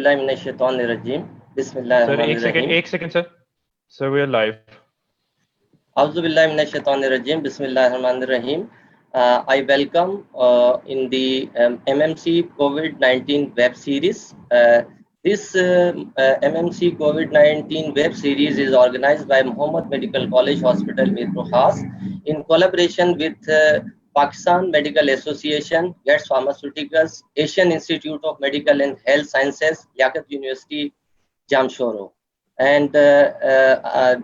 Auzubillahiminash-shaytanir-rajim. Sir Bismillahir-rahmanir-rahim. एक second sir we are live. Auzubillahiminash-shaytanir-rajim. Bismillahir-rahmanir-rahim. I welcome in the MMC COVID-19 web series. This MMC COVID-19 web series is organized by Muhammad Medical College Hospital, Mirpur Khas, in collaboration with Pakistan Medical Association, Getz Pharmaceuticals, Asian Institute of Medical and Health Sciences, Liaquat University, Jamshoro. And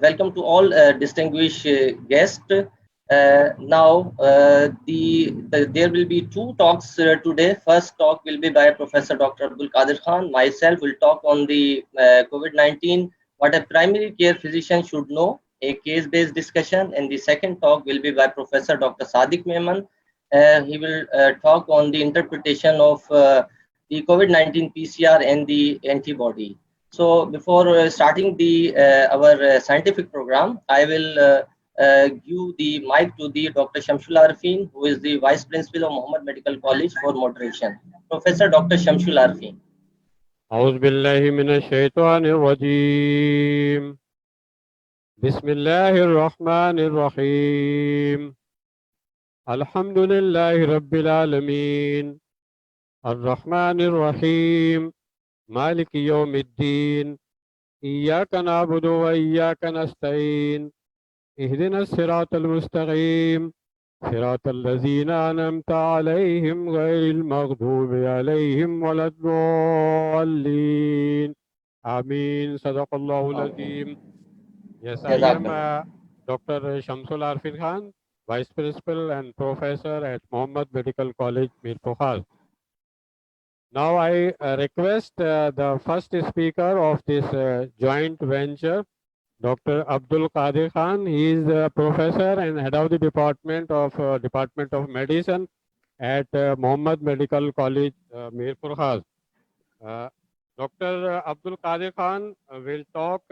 welcome to all distinguished guests. Now, there will be two talks today. First talk will be by Professor Dr. Abdul Qadir Khan. Myself will talk on the COVID-19, what a primary care physician should know, a case-based discussion. And the second talk will be by Professor Dr. Sadiq Memon. He will talk on the interpretation of the COVID-19 PCR and the antibody. So before starting our scientific program, I will give the mic to the Dr. Shamsul Arifin, who is the Vice Principal of Muhammad Medical College, for moderation. Professor Dr. Shamsul Arifin. أعوذ بالله من الشيطان الرجيم. بسم الله الرحمن الرحيم. الحمد لله رب العالمين الرحمن الرحيم مالك يوم الدين إياك نعبد وإياك نستعين اهدنا الصراط المستقيم صراط الذين أنعمت عليهم غير المغضوب عليهم ولا الضالين آمين. صدق الله العظيم. Yes, I am Dr. Shamsul Arifin Khan, Vice Principal and Professor at Muhammad Medical College, Mirpur Khas. Now I request the first speaker of this joint venture, Dr. Abdul Qadir Khan. He is a professor and head of the Department of Medicine at Muhammad Medical College, Mirpur Khas. Dr. Abdul Qadir Khan will talk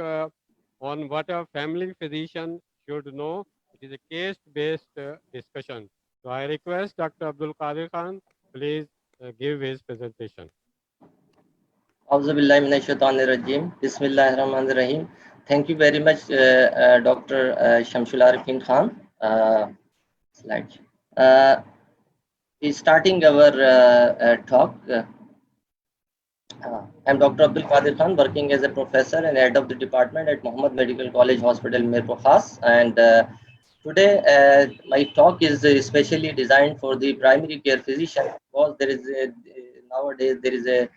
on what a family physician should know. It is a case-based discussion. So I request Dr. Abdul Qadir Khan, please give his presentation. Auzubillahiminash-shaytanir-rajim. Bismillahir-rahmanir-rahim. Thank you very much, Dr. Shamsul Arifin Khan. Slide. Starting our talk. I'm Dr. Abdul Qadir Khan, working as a professor and head of the department at Muhammad Medical College Hospital, Mirpur Khas. And today, my talk is especially designed for the primary care physician, because there is nowadays there is a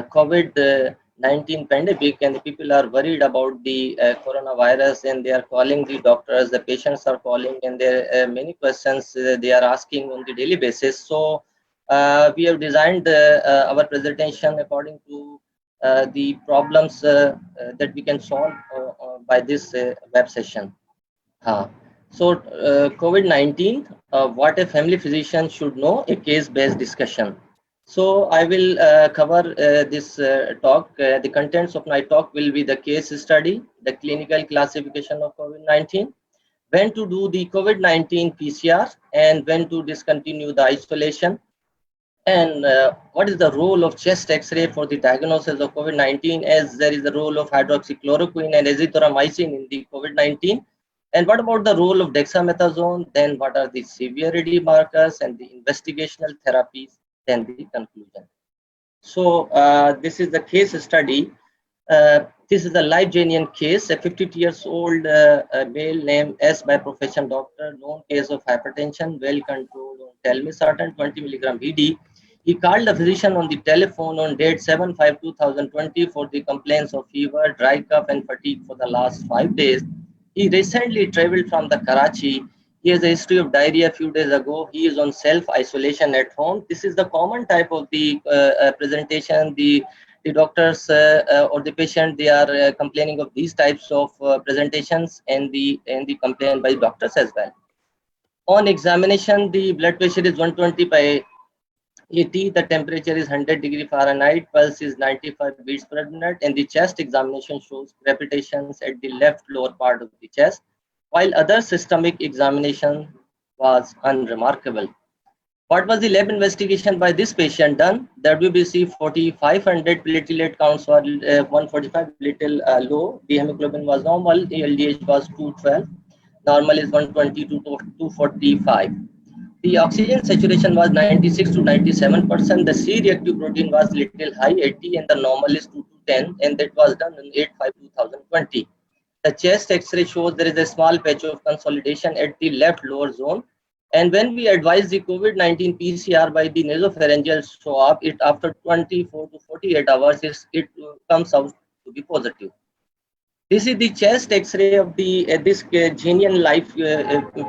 COVID-19 pandemic, and the people are worried about the coronavirus, and they are calling the doctors. The patients are calling, and there are many questions they are asking on the daily basis. So we have designed our presentation according to the problems that we can solve by this web session. So COVID-19, what a family physician should know, a case-based discussion. So I will cover this talk. The contents of my talk will be the case study, the clinical classification of COVID-19, when to do the COVID-19 PCR, and when to discontinue the isolation, and what is the role of chest X-ray for the diagnosis of COVID-19, as there is the role of hydroxychloroquine and azithromycin in the COVID-19. And what about the role of dexamethasone? Then what are the severity markers and the investigational therapies? Then the conclusion. So this is the case study. This is a live genuine case. A 50 years old male named S by profession doctor, known case of hypertension, well controlled on telmisartan 20 milligram BD. He called the physician on the telephone on date 7/5/2020 for the complaints of fever, dry cough, and fatigue for the last 5 days. He recently traveled from the Karachi. He has a history of diarrhea a few days ago. He is on self-isolation at home. This is the common type of the presentation. The doctors or the patient, they are complaining of these types of presentations, and the complaint by doctors as well. On examination, the blood pressure is 120 by 80, the temperature is 100 degree Fahrenheit, pulse is 95 beats per minute, and the chest examination shows crepitations at the left lower part of the chest, while other systemic examination was unremarkable. What was the lab investigation by this patient done? WBC 4500, platelet counts were 145, little low. The hemoglobin was normal. The LDH was 212. Normal is 120 to 245. The oxygen saturation was 96 to 97%. The C-reactive protein was little high, 80, and the normal is 2 to 10, and that was done on 8/5/2020. The chest X-ray shows there is a small patch of consolidation at the left lower zone. And when we advise the COVID-19 PCR by the nasopharyngeal swab, it after 24 to 48 hours, it comes out to be positive. This is the chest X-ray of the this Genian life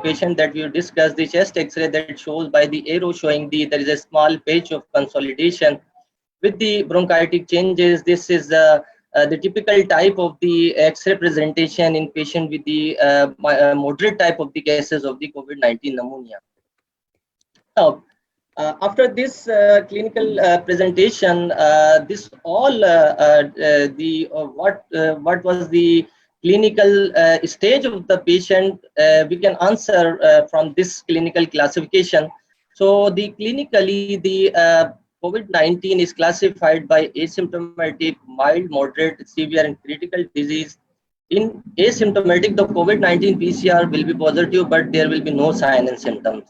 patient that we discussed. The chest X-ray that shows by the arrow showing there is a small patch of consolidation with the bronchitic changes. This is the typical type of the X-ray presentation in patient with the moderate type of the cases of the COVID-19 pneumonia. Now, after this clinical presentation, this all what was the clinical stage of the patient, we can answer from this clinical classification. So the clinically the COVID-19 is classified by asymptomatic, mild, moderate, severe, and critical disease. In asymptomatic, the COVID-19 PCR will be positive, but there will be no sign and symptoms.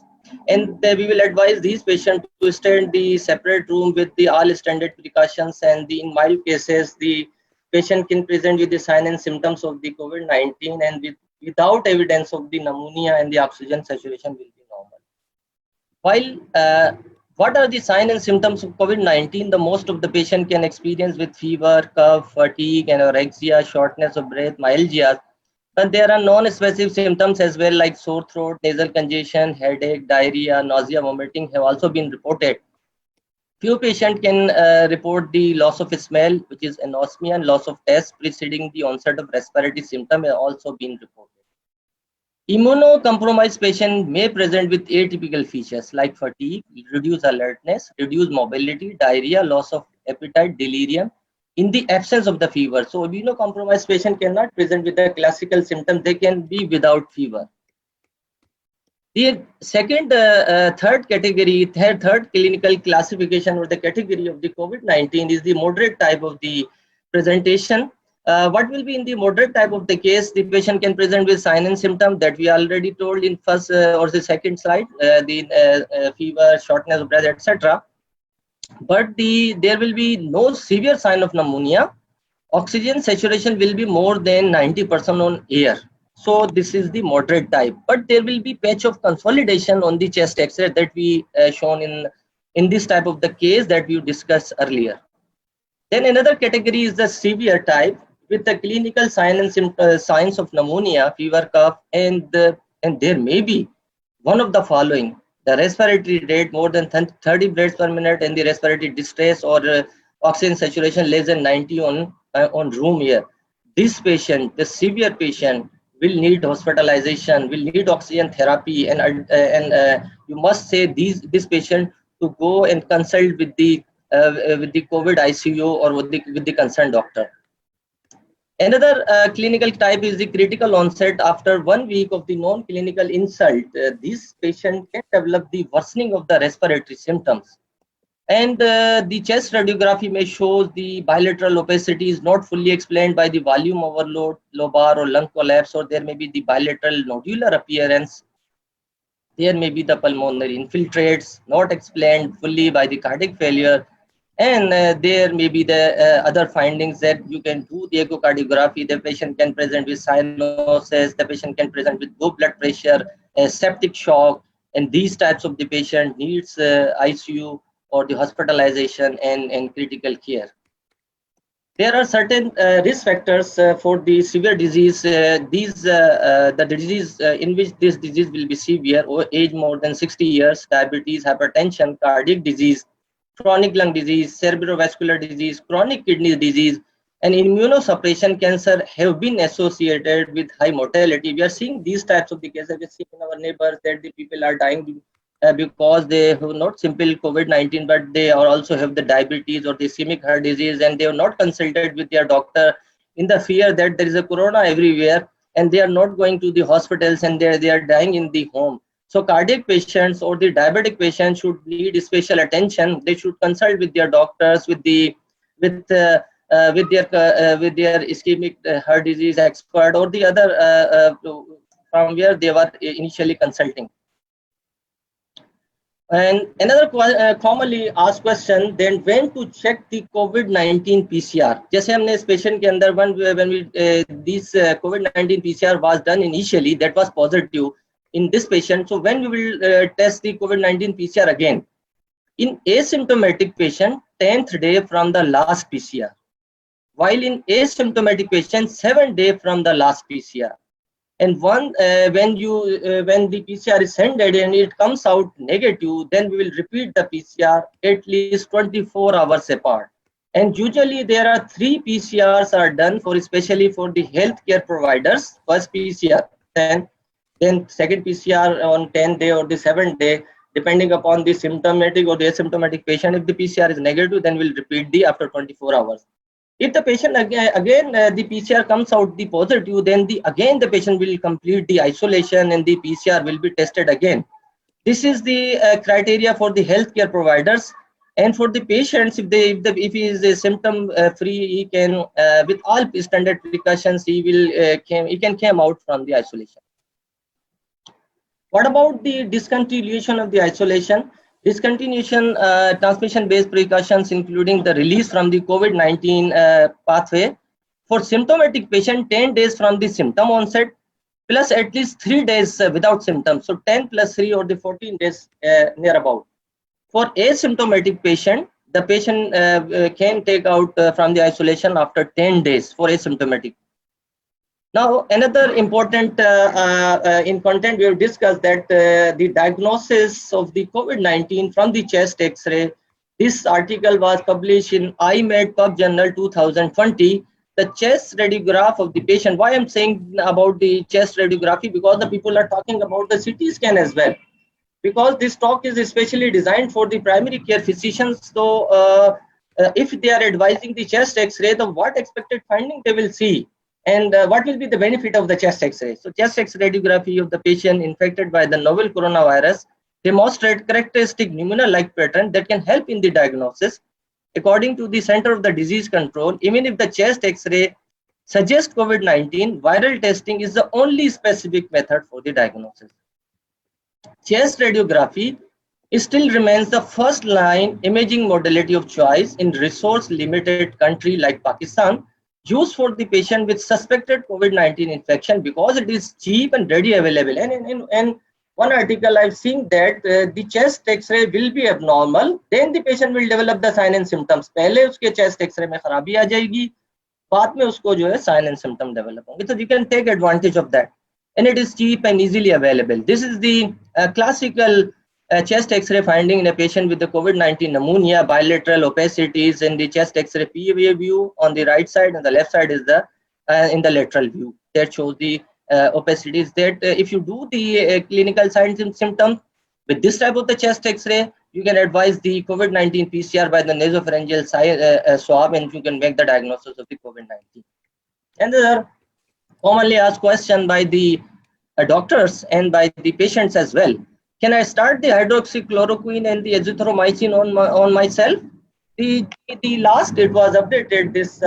And we will advise these patients to stay in the separate room with the all standard precautions. And in mild cases, the patient can present with the sign and symptoms of the COVID-19, and without evidence of the pneumonia, and the oxygen saturation will be normal. While what are the signs and symptoms of COVID-19? The most of the patient can experience with fever, cough, fatigue, anorexia, shortness of breath, myalgia. But there are non-specific symptoms as well, like sore throat, nasal congestion, headache, diarrhea, nausea, vomiting have also been reported. Few patients can report the loss of smell, which is anosmia, and loss of taste preceding the onset of respiratory symptom have also been reported. Immunocompromised patient may present with atypical features like fatigue, reduced alertness, reduced mobility, diarrhea, loss of appetite, delirium, in the absence of the fever. So immunocompromised patient cannot present with the classical symptom. They can be without fever. The second, third clinical classification or the category of the COVID-19 is the moderate type of the presentation. What will be in the moderate type of the case? The patient can present with sign and symptom that we already told in first or the second slide, the fever, shortness of breath, etc. But there will be no severe sign of pneumonia. Oxygen saturation will be more than 90% on air. So this is the moderate type, but there will be patch of consolidation on the chest X-ray that we shown in this type of the case that we discussed earlier. Then another category is the severe type with the clinical signs of pneumonia, fever, cough, and there may be one of the following: the respiratory rate more than 30 breaths per minute, and the respiratory distress or oxygen saturation less than 90 on room air. This patient, the severe patient, will need hospitalization, will need oxygen therapy, and you must say this patient to go and consult with the COVID ICU or with the concerned doctor. Another clinical type is the critical onset. After 1 week of the non-clinical insult, this patient can develop the worsening of the respiratory symptoms. And the chest radiography may show the bilateral opacity is not fully explained by the volume overload, lobar or lung collapse, or there may be the bilateral nodular appearance. There may be the pulmonary infiltrates not explained fully by the cardiac failure. And there may be the other findings that you can do the echocardiography. The patient can present with cyanosis, the patient can present with low blood pressure, septic shock, and these types of the patient needs ICU or the hospitalization and critical care. There are certain risk factors for the severe disease. The disease in which this disease will be severe, or age more than 60 years, diabetes, hypertension, cardiac disease, chronic lung disease, cerebrovascular disease, chronic kidney disease, and immunosuppression cancer have been associated with high mortality. We are seeing these types of the cases. We see in our neighbors that the people are dying because they have not simple COVID-19, but they are also have the diabetes or the ischemic heart disease, and they have not consulted with their doctor in the fear that there is a corona everywhere, and they are not going to the hospitals, and they are dying in the home. So cardiac patients or the diabetic patients should need special attention. They should consult with their doctors, with their ischemic heart disease expert or the other from where they were initially consulting. And another commonly asked question, then when to check the COVID-19 PCR? जैसे हमने इस patient के अंदर when this COVID-19 PCR was done initially, that was positive in this patient. So when we will test the COVID-19 PCR again? In asymptomatic patient, 10th day from the last PCR. While in asymptomatic patient, 7th day from the last PCR. And when the PCR is sent and it comes out negative, then we will repeat the PCR at least 24 hours apart. And usually there are 3 PCRs are done for, especially for the healthcare providers. First PCR, then second PCR on 10th day or the 7th day, depending upon the symptomatic or the asymptomatic patient. If the PCR is negative, then we'll repeat the after 24 hours. If the patient again the PCR comes out the positive, then again the patient will complete the isolation and the PCR will be tested again. This is the criteria for the healthcare providers, and for the patients, if he is symptom free, he can with all standard precautions he can come out from the isolation. What about the discontinuation of the isolation? Discontinuation transmission-based precautions, including the release from the COVID-19 pathway. For symptomatic patient, 10 days from the symptom onset, plus at least 3 days without symptoms. So 10 plus 3 or the 14 days near about. For asymptomatic patient, the patient can take out from the isolation after 10 days for asymptomatic. Now, another important in content we have discussed that the diagnosis of the COVID-19 from the chest X-ray. This article was published in IMED Pub Journal 2020. The chest radiograph of the patient. Why I'm saying about the chest radiography? Because the people are talking about the CT scan as well. Because this talk is especially designed for the primary care physicians. So if they are advising the chest X-ray, the what expected finding they will see. And what will be the benefit of the chest X-ray? So chest X-ray radiography of the patient infected by the novel coronavirus demonstrate characteristic pneumonia-like pattern that can help in the diagnosis. According to the Center of the Disease Control, even if the chest X-ray suggests COVID-19, viral testing is the only specific method for the diagnosis. Chest radiography still remains the first line imaging modality of choice in resource-limited country like Pakistan, used for the patient with suspected COVID-19 infection because it is cheap and ready available. And in one article I've seen that the chest X-ray will be abnormal, then the patient will develop the sign and symptoms. पहले उसके chest X-ray में खराबी आ जाएगी, बाद में उसको जो है sign and symptom develop होंगे. So you can take advantage of that, and it is cheap and easily available. This is the classical chest X-ray finding in a patient with the COVID-19 pneumonia, bilateral opacities in the chest X-ray PA view on the right side, and the left side is the in the lateral view that shows the opacities. That if you do the clinical signs and symptoms with this type of the chest X-ray, you can advise the COVID-19 PCR by the nasopharyngeal swab, and you can make the diagnosis of the COVID-19. And there are commonly asked question by the doctors and by the patients as well. Can I start the hydroxychloroquine and the azithromycin on myself? The last it was updated this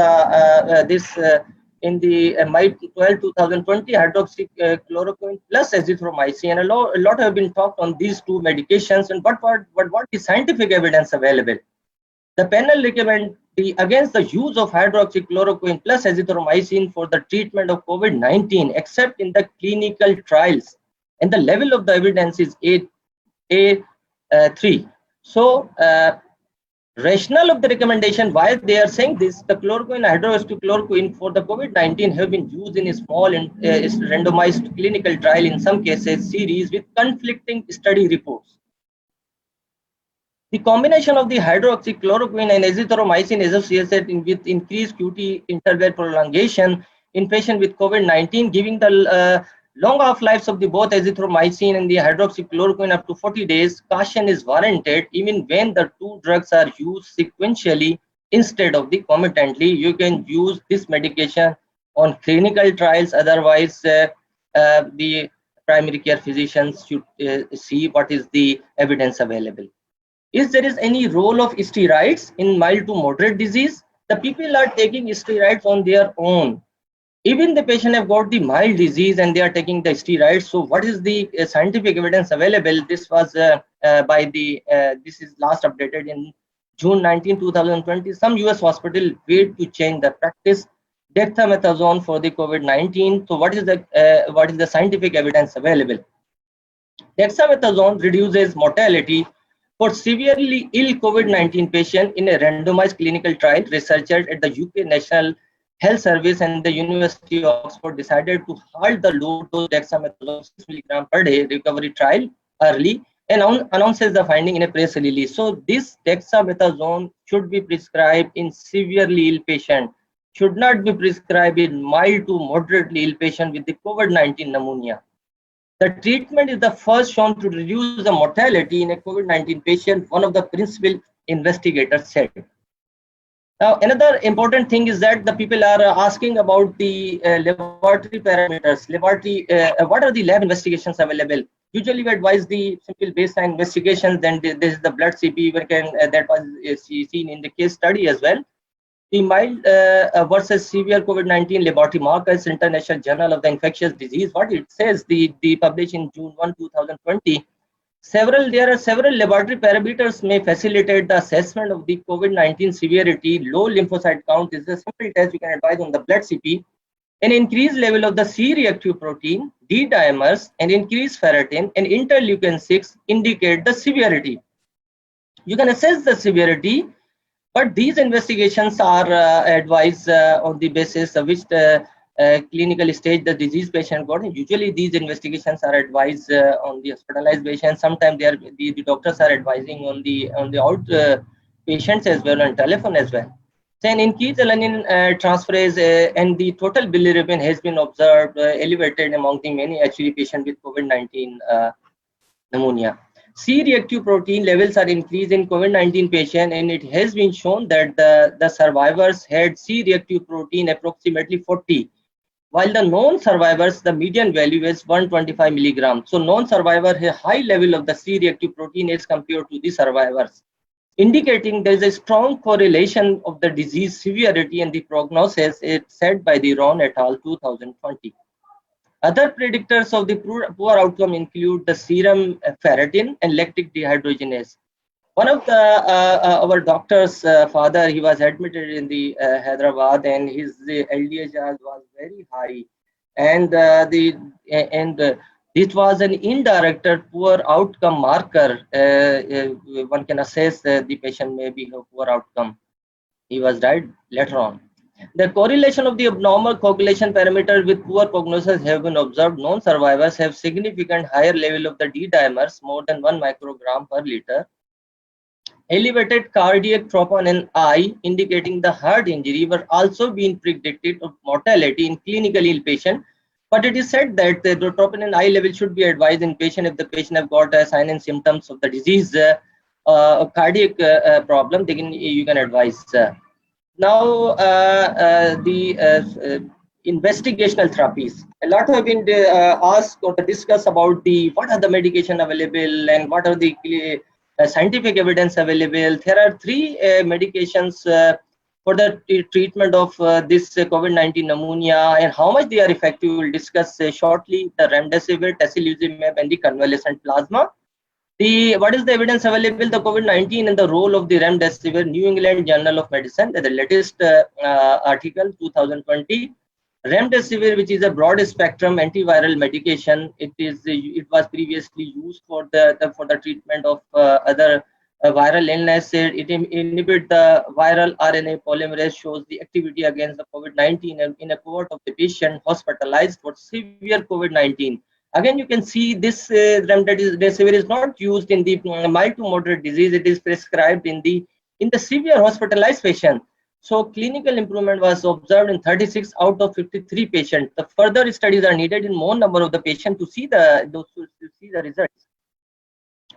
in the May 12, 2020, hydroxychloroquine plus azithromycin. A lot have been talked on these two medications, and what is scientific evidence available? The panel recommend against the use of hydroxychloroquine plus azithromycin for the treatment of COVID-19, except in the clinical trials. And the level of the evidence is A3. So, rationale of the recommendation, why they are saying this, the chloroquine, hydroxychloroquine for the COVID-19 have been used in a small and randomized clinical trial, in some cases series with conflicting study reports. The combination of the hydroxychloroquine and azithromycin is associated with increased QT interval prolongation in patients with COVID-19, giving the long half-lives of the both azithromycin and the hydroxychloroquine up to 40 days. Caution is warranted even when the two drugs are used sequentially instead of the concomitantly. You can use this medication on clinical trials. Otherwise, the primary care physicians should see what is the evidence available. Is there is any role of steroids in mild to moderate disease? The people are taking steroids on their own. Even the patient have got the mild disease and they are taking the steroids. So what is the scientific evidence available? This was this is last updated in June 19, 2020. Some US hospital wait to change the practice. Dexamethasone for the COVID-19. So what is the scientific evidence available? Dexamethasone reduces mortality for severely ill COVID-19 patient in a randomized clinical trial. Researchers at the UK National Health Service and the University of Oxford decided to halt the low dose dexamethasone 6 mg per day recovery trial early and announces the finding in a press release. So this dexamethasone should be prescribed in severely ill patient, should not be prescribed in mild to moderately ill patient with the COVID-19 pneumonia. The treatment is the first shown to reduce the mortality in a COVID-19 patient, one of the principal investigators said. Now, another important thing is that the people are asking about the laboratory parameters. What are the lab investigations available? Usually, we advise the simple baseline investigations. Then this is the blood CP. That was seen in the case study as well. The mild versus severe COVID-19 laboratory markers, International Journal of the Infectious Disease. What it says, the published in June 1, 2020. There are several laboratory parameters may facilitate the assessment of the COVID-19 severity. Low lymphocyte count is a simple test we can advise on the blood CP. An increased level of the C-reactive protein, D-dimers, and increased ferritin and interleukin-6 indicate the severity. You can assess the severity, but these investigations are advised on the basis of which the clinical stage the disease patient got. And usually these investigations are advised on the hospitalized patients. Sometimes the doctors are advising on the out patients as well, on telephone as well. Then increased alanine transferase and the total bilirubin has been observed elevated among the many HIV patients with COVID-19 pneumonia. C-reactive protein levels are increased in COVID-19 patient, and it has been shown that the survivors had C-reactive protein approximately 40, while the non-survivors, the median value is 125 milligrams. So non-survivor have a high level of the C-reactive protein as compared to the survivors, indicating there is a strong correlation of the disease severity and the prognosis. It's said by the Ron et al. 2020. Other predictors of the poor outcome include the serum ferritin and lactic dehydrogenase. One of the our doctor's father, he was admitted in the Hyderabad, and his LDH was very high, and it was an indirect poor outcome marker. One can assess the patient may be a poor outcome. He was died later on. The correlation of the abnormal coagulation parameter with poor prognosis have been observed. Non-survivors have significant higher level of the D-dimers, more than 1 microgram per liter. Elevated cardiac troponin I, indicating the heart injury, were also being predicted of mortality in clinically ill patient. But it is said that the troponin I level should be advised in patient if the patient have got a sign and symptoms of the disease, cardiac problem. You can advise. Now, the investigational therapies. A lot have been asked or discussed about what are the medication available and what are the scientific evidence available. There are 3 medications for the treatment of this COVID-19 pneumonia, and how much they are effective we'll discuss shortly. The remdesivir, tocilizumab, and the convalescent plasma. What is the evidence available? The COVID-19 and the role of the remdesivir. New England Journal of Medicine, the latest article 2020. Remdesivir, which is a broad spectrum antiviral medication, it was previously used for the treatment of other viral illness. It inhibits the viral RNA polymerase, shows the activity against the COVID-19 in a cohort of the patient hospitalized for severe COVID-19. Again, you can see this remdesivir is not used in the mild to moderate disease. It is prescribed in the severe hospitalized patient. So clinical improvement was observed in 36 out of 53 patients. The further studies are needed in more number of the patients to see the results.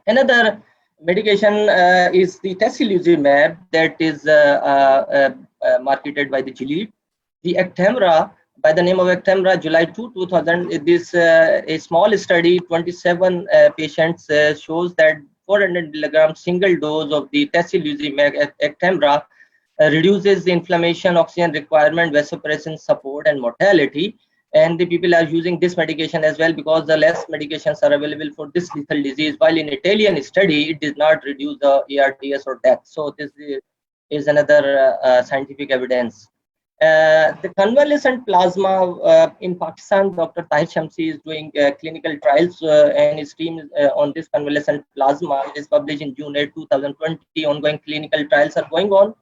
Another medication is the tocilizumab that is marketed by the Gilead. The Actemra, by the name of Actemra, July 2, 2000. This a small study, 27 patients, shows that 400 milligram single dose of the tocilizumab Actemra reduces the inflammation, oxygen requirement, vasopressin support, and mortality. And the people are using this medication as well because the less medications are available for this lethal disease. While in Italian study, it did not reduce the ARDS or death. So this is another scientific evidence. The convalescent plasma in Pakistan, Dr. Tahir Shamsi is doing clinical trials and his team on this convalescent plasma. It is published in June 8, 2020. Ongoing clinical trials are going on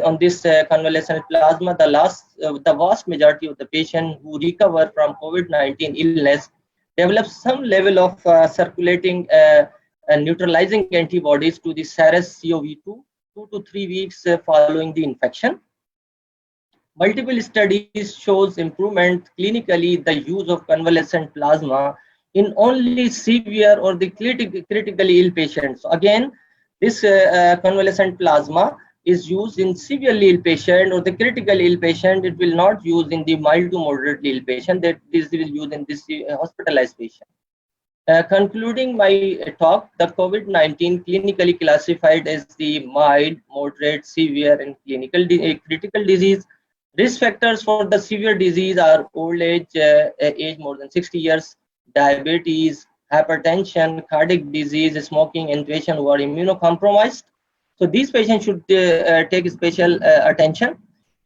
on this convalescent plasma. The vast majority of the patients who recover from COVID-19 illness develop some level of circulating neutralizing antibodies to the SARS-CoV-2 2 to 3 weeks following the infection. Multiple studies shows improvement clinically the use of convalescent plasma in only severe or the critically ill patients. So again, this convalescent plasma is used in severely ill patient or the critically ill patient. It will not use in the mild to moderately ill patient. That this will use in this hospitalized patient. Concluding my talk, the COVID-19 clinically classified as the mild, moderate, severe, and critical disease. Risk factors for the severe disease are old age, age more than 60 years, diabetes, hypertension, cardiac disease, smoking, and patients who are immunocompromised. So these patients should take special attention.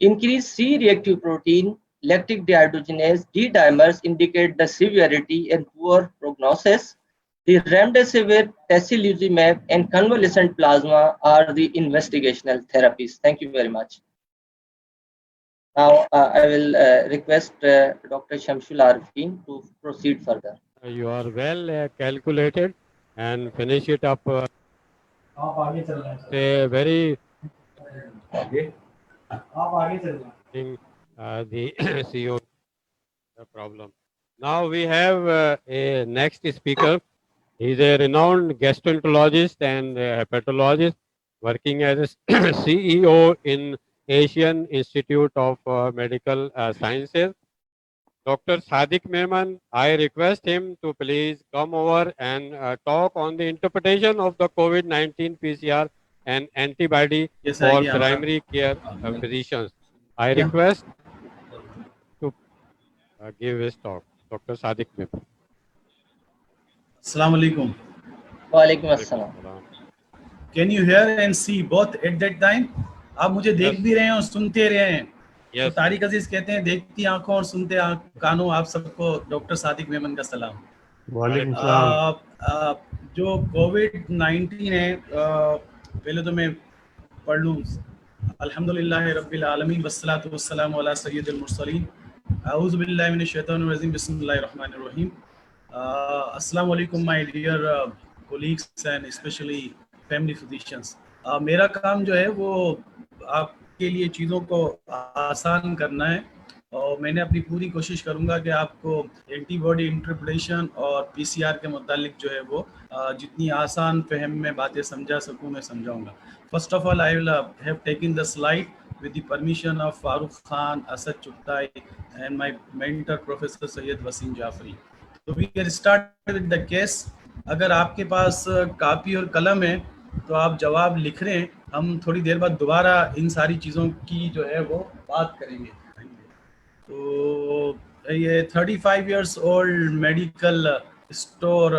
Increased C-reactive protein, lactic dehydrogenase, D-dimers indicate the severity and poor prognosis. The remdesivir, tocilizumab, and convalescent plasma are the investigational therapies. Thank you very much. Now I will request Dr. Shamsul Arifin to proceed further. You are well calculated and finish it up. Say very the CEO problem. Now we have a next speaker. He is a renowned gastroenterologist and hepatologist working as a CEO in Asian Institute of Medical Sciences. Dr. Sadiq Memon, I request him to please come over and talk on the interpretation of the COVID-19 PCR and antibody for primary care physicians. I request to give his talk. Dr. Sadiq Memon. Assalamu alaikum. Wa alaikum assalam. Can you hear and see both at that time? आप मुझे देख भी रहे हैं और सुनते रहे हैं. तो तारिक अजीज कहते हैं देखती आंखों और सुनते कानों आप सबको डॉक्टर सादिक मेमन का सलाम. वालेकुम सलाम. जो कोविड-19 है पहले तो मैं पढ़ लूँ अल्हम्दुलिल्लाह रब्बिल आलमीन वस्सलातु वस्सलामु अला सय्यिदिल मुरसलीन अऊज़ु बिल्लाहि मिनश शैतानिर रजीम बिस्मिल्लाहिर रहमानिर रहीम. अस्सलामु अलैकुम my dear colleagues and especially family physicians. मेरा काम जो है वो आपके लिए चीज़ों को आसान करना है और मैंने अपनी पूरी कोशिश करूंगा कि आपको एंटीबॉडी इंटरप्रेटेशन और पीसीआर के मुतालिक जो है वो जितनी आसान फहम में बातें समझा सकूं मैं समझाऊंगा. First of all I will have taken the slide with the permission of Farooq Khan, Asad Chugtai and my mentor Professor Syed Wasim Jafri. So we are started with the case. अगर आपके पास copy और कलम है तो आप जवाब लिख रहे हैं. हम थोड़ी देर बाद दोबारा इन सारी चीज़ों की जो है वो बात करेंगे. तो ये 35 years old medical store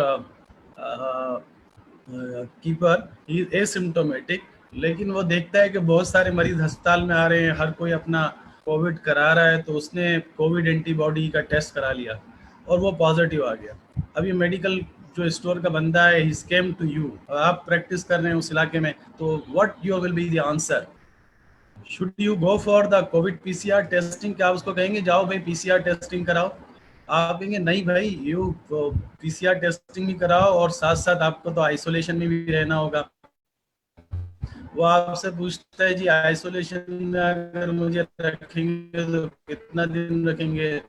keeper he asymptomatic, लेकिन वो देखता है कि बहुत सारे मरीज अस्पताल में आ रहे हैं, हर कोई अपना कोविड करा रहा है, तो उसने कोविड एंटीबॉडी का टेस्ट करा लिया और वो पॉजिटिव आ गया. अब ये मेडिकल जो स्टोर का बंदा है, ही केम टू यू, आप प्रैक्टिस कर रहे हैं उस इलाके में, तो what your will be the answer? Should you go for the Covid PCR testing? क्या आप उसको कहेंगे जाओ भाई पीसीआर टेस्टिंग कराओ? आप कहेंगे नहीं भाई, यू पीसीआर टेस्टिंग भी कराओ और साथ साथ आपको तो आइसोलेशन में भी रहना होगा. वो आपसे पूछता है जी आइसोलेशन में अगर मुझे रखेंगे तो कितना दिन रखेंगे?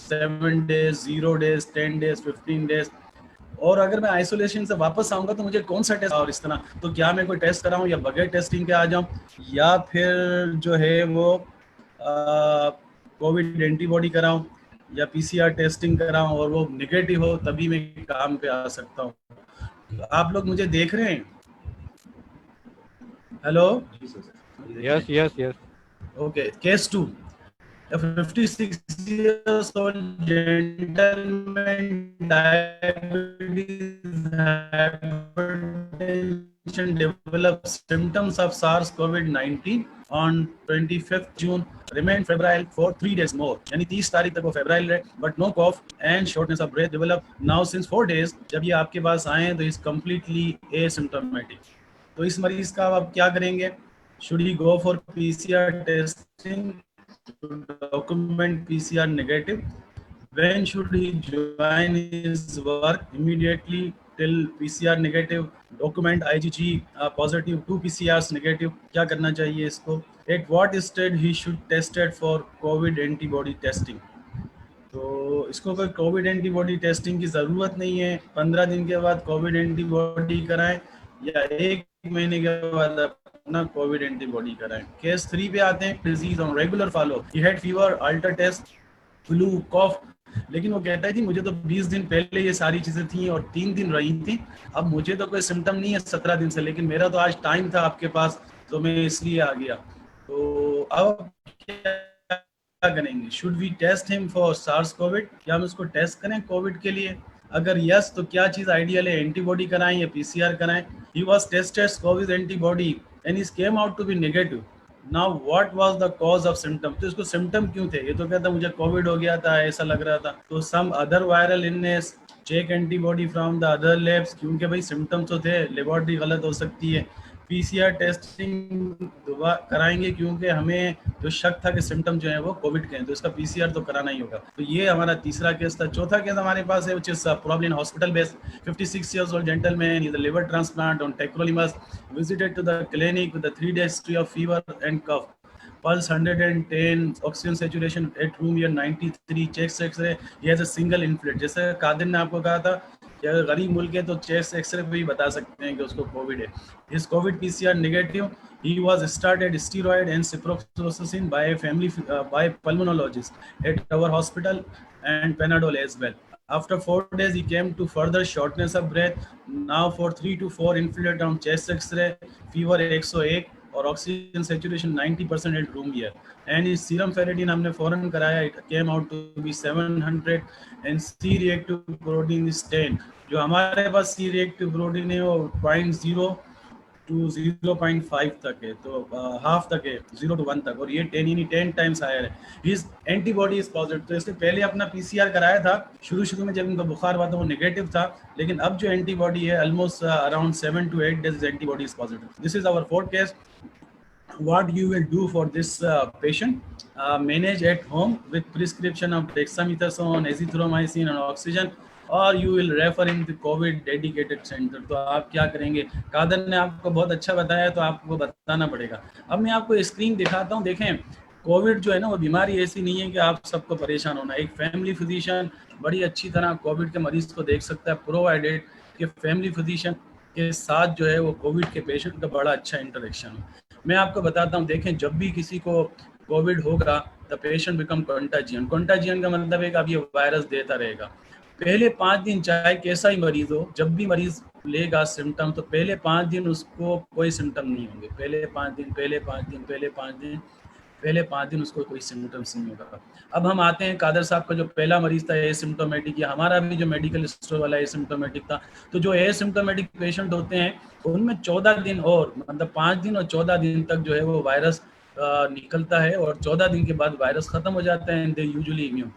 7 days, 0 days, 10 days, 15 days. और अगर मैं आइसोलेशन से वापस आऊँगा तो मुझे कौन सा टेस्ट और इस तरह, तो क्या मैं कोई टेस्ट कराऊँ या बगैर टेस्टिंग के आ जाऊँ, या फिर जो है वो कोविड एंटीबॉडी कराऊं या पीसीआर टेस्टिंग कराऊं और वो निगेटिव हो तभी मैं काम पे आ सकता हूं। आप लोग मुझे देख रहे हैं? Hello? Yes, yes, yes. Okay, case 2. A 56 years old gentleman, diabetes, hypertension, developed symptoms of SARS-CoV-19 on 25th June, remained febrile for 3 days more. यानी 30 तारीख तक वो febrile रहे, but no cough and shortness of breath developed. Now since 4 days, जब ये आपके पास आए हैं तो is completely asymptomatic. तो इस मरीज का आप क्या करेंगे? Should he go for PCR testing to document PCR negative? When should he join his work? Immediately till PCR negative, document IgG positive, 2 PCRs negative. क्या करना चाहिए इसको? At what stage he should tested for COVID antibody testing? तो इसको कोई Covid antibody testing की ज़रूरत नहीं है। 15 दिन के बाद कोविड एंटीबॉडी कराएं या 1 महीने के बाद अपना कोविड एंटीबॉडी कराएं। केस 3 पे आते हैं। Disease on regular follow, he had fever, alter taste, flu, cough, लेकिन वो कहता है कि मुझे तो 20 दिन पहले ये सारी चीज़ें थी और 3 दिन रही थी, अब मुझे तो कोई सिम्टम नहीं है 17 दिन से, लेकिन मेरा तो आज टाइम था आपके पास तो मैं इसलिए आ गया। तो अब क्या करेंगे? Should we test him for SARS COVID? क्या हम उसको टेस्ट करें कोविड के लिए? अगर यस तो क्या चीज़ आइडियल है, एंटीबॉडी कराएं या पीसीआर कराएं? He was tested COVID antibody and he came out to be negative. Now what was the cause of symptom? तो इसको सिम्टम क्यों थे? ये तो कहता मुझे कोविड हो गया था, ऐसा लग रहा था। तो some other viral illness, check antibody from the other labs, क्योंकि भाई सिम्टम्स तो थे, लेबोरेटरी गलत हो सकती है। पीसीआर टेस्टिंग कराएंगे क्योंकि हमें जो शक था कि सिम्टम जो है वो कोविड के हैं, तो इसका पीसीआर तो कराना ही होगा। तो ये हमारा तीसरा केस था। चौथा केस हमारे पास है, which is probably in hospital based, 56 years old gentleman, he's a liver transplant on tacrolimus, visited to the clinic with a 3-day history of fever and cough, pulse 110, oxygen saturation at room year 93, chest x-ray, he has a single inflate। जैसे कादिर ने आपको कहा था कि अगर गरीब मुल्क है तो चेस्ट एक्सरे पे भी बता सकते हैं कि उसको कोविड है। इस Covid PCR negative, he was started steroid and ciprofloxacin by pulmonologist at our hospital and Panadol as well. After 4 days he came to further shortness of breath, now for 3 to 4 infiltrate on chest x-ray, fever 101 और oxygen saturation 90% at room air, and इस serum ferritin हमने फौरन कराया, it came out to be 700 and C reactive protein is 10। जो हमारे पास सी reactive protein है वो 0.0 to 0.5 तक है, तो हाफ तक है, 0 to 1 तक, और ये 10 यानी 10 टाइम्स हायर है। His antibody is positive. तो इसने पहले अपना पीसीआर कराया था, शुरू में जब इनका बुखार हुआ था वो नेगेटिव था, लेकिन अब जो एंटीबॉडी है almost around 7 to 8 days antibody is positive. This is our fourth case. What you will do for this patient? Manage at home with prescription of dexamethasone, azithromycin and oxygen, or you will refer in the COVID dedicated center। तो आप क्या करेंगे? कादर ने आपको बहुत अच्छा बताया, तो आपको बताना पड़ेगा। अब मैं आपको स्क्रीन दिखाता हूँ। देखें, कोविड जो है ना वो बीमारी ऐसी नहीं है कि आप सबको परेशान होना। एक फैमिली फिजिशियन बड़ी अच्छी तरह कोविड के मरीज को देख सकता है, प्रोवाइडेड कि फैमिली फिजिशियन के साथ जो है वो कोविड के पेशेंट का बड़ा अच्छा इंटरेक्शन हो। मैं आपको बताता हूँ, देखें, जब भी किसी को कोविड होगा द पेशेंट बिकम कंटाजियन। कंटाजियन का मतलब है कि अब ये वायरस देता रहेगा। पहले 5 दिन चाहे कैसा ही मरीज हो, जब भी मरीज लेगा सिम्टम, तो पहले 5 दिन उसको कोई सिम्टम नहीं होंगे। पहले 5 दिन उसको कोई सिम्टम्स नहीं होगा। अब हम आते हैं कादर साहब का जो पहला मरीज था एसिम्टोमेटिक, या हमारा भी जो मेडिकल स्टोर वाला एसिम्टोमेटिक था। तो जो एसिम्टोमेटिक पेशेंट होते हैं उनमें 14 दिन और मतलब 5 दिन और 14 दिन तक जो है वो वायरस निकलता है, और 14 दिन के बाद वायरस खत्म हो जाता है, एंड दे यूजुअली इम्यून।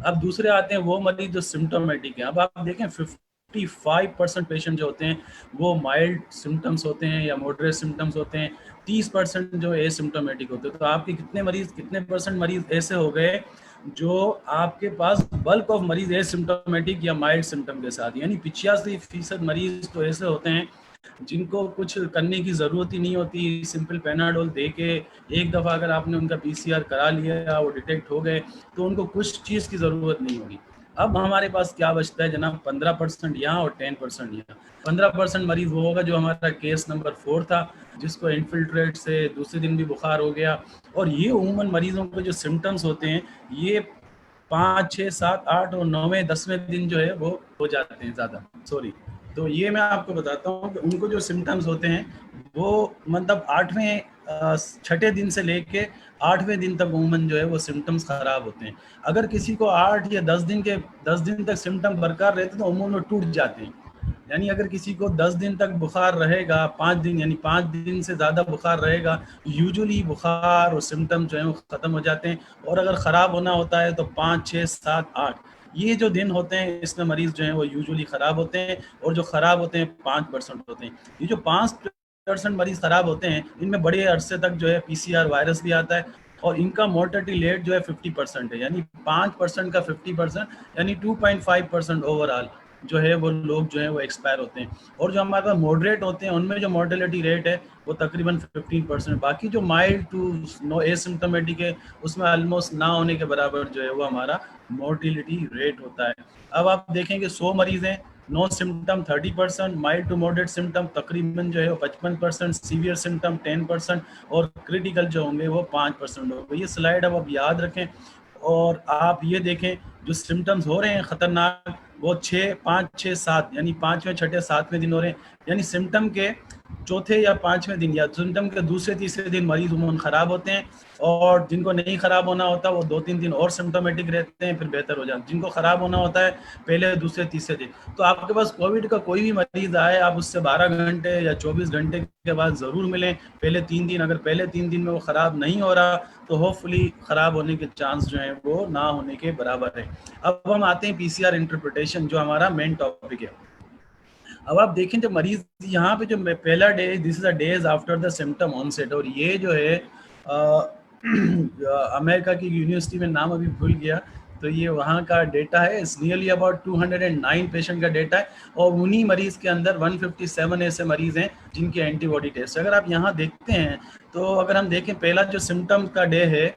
अब दूसरे आते हैं वो मरीज जो सिम्टोमेटिक है। अब आप देखें 55% पेशेंट जो होते हैं वो माइल्ड सिम्टम्स होते हैं या मॉडरेट सिम्टम्स होते हैं, 30% जो एसिम्टोमेटिक होते हैं। तो आपके कितने परसेंट मरीज ऐसे हो गए जो आपके पास बल्क ऑफ मरीज एसिम्टोमेटिक या माइल्ड सिम्टम के साथ, यानी 85% मरीज तो ऐसे होते हैं जिनको कुछ करने की ज़रूरत ही नहीं होती। सिंपल पेनाडोल दे के एक दफ़ा अगर आपने उनका पीसीआर करा लिया, वो डिटेक्ट हो गए, तो उनको कुछ चीज़ की ज़रूरत नहीं होगी। अब हमारे पास क्या बचता है जनाब, 15% यहाँ और 10% यहाँ। 15% मरीज वो होगा जो हमारा केस नंबर 4 था, जिसको इन्फिल्ट्रेट से दूसरे दिन भी बुखार हो गया। और ये उमूमन मरीजों के जो सिम्टम्स होते हैं ये 5, 6, 7, 8 और 9वें 10वें दिन जो है वो हो जाते हैं ज़्यादा, सॉरी। तो ये मैं आपको बताता हूँ कि उनको जो सिम्टम्स होते हैं वो मतलब 6ठे दिन से लेके 8वें दिन तक उमूमन जो है वो सिम्टम्स खराब होते हैं। अगर किसी को 8 या 10 दिन तक सिम्टम बरकरार रहते हैं तो उमूमन वो टूट जाते हैं। यानी अगर किसी को 10 दिन तक बुखार रहेगा, 5 दिन यानी 5 दिन से ज़्यादा बुखार रहेगा, यूजुअली बुखार और सिम्टम जो है वो ख़त्म हो जाते हैं। और अगर ख़राब होना होता है तो 5, 6, 7, 8 ये जो दिन होते हैं इसमें मरीज़ जो हैं वो यूजुअली ख़राब होते हैं। और जो ख़राब होते हैं 5% होते हैं। ये जो 5% मरीज़ ख़राब होते हैं इनमें बड़े अरसे तक जो है PCR वायरस भी आता है और इनका मोर्टेलिटी रेट जो है 50% है। यानी 5% का 50% यानी 2.5% ओवरऑल जो है वो लोग जो है वो एक्सपायर होते हैं। और जो हमारे पास मॉडरेट होते हैं उनमें जो मोर्टेलिटी रेट है वो तकरीबन 15%। बाकी जो माइल्ड टू नो एसिम्प्टोमेटिक है उसमें ऑलमोस्ट ना होने के बराबर जो है वो हमारा मोर्टेलिटी रेट होता है। अब आप देखेंगे 100 मरीज हैं, no symptom 30%, mild to moderate symptom तकरीबन जो है वो 55%, सीवियर सिम्टम 10% और क्रिटिकल जो होंगे वो 5% होंगे। ये स्लाइड अब आप याद रखें और आप ये देखें जो सिम्टम्स हो रहे हैं ख़तरनाक वो 6, 5, 6, 7 यानी 5वें, 6ठे, 7वें दिन हो रहे हैं। यानी सिम्टम के चौथे या 5वें दिन या सिम्टम के दूसरे तीसरे दिन मरीज उमूमन ख़राब होते हैं। और जिनको नहीं ख़राब होना होता वो 2-3 दिन और सिम्टोमेटिक रहते हैं फिर बेहतर हो जाते हैं। जिनको ख़राब होना होता है पहले, दूसरे, तीसरे दिन। तो आपके पास कोविड का कोई भी मरीज़ आए आप उससे 12 घंटे या 24 घंटे के बाद ज़रूर मिलें। पहले 3 दिन, अगर पहले 3 दिन में वो ख़राब नहीं हो रहा तो होपफुली ख़राब होने के चांस जो हैं वो ना होने के बराबर है। अब हम आते हैं PCR इंटरप्रिटेशन जो हमारा मेन टॉपिक है। अब आप देखें जब मरीज यहाँ पे जो पहला day, this is a days after the symptom onset. और ये जो है अमेरिका की यूनिवर्सिटी में नाम अभी भूल गया, तो ये वहाँ का डेटा है। इट्स नियरली अबाउट 209 पेशेंट का डेटा है और उन्हीं मरीज़ के अंदर 157 ऐसे मरीज़ हैं जिनके एंटीबॉडी टेस्ट। अगर आप यहाँ देखते हैं तो अगर हम देखें पहला जो सिम्टम का डे है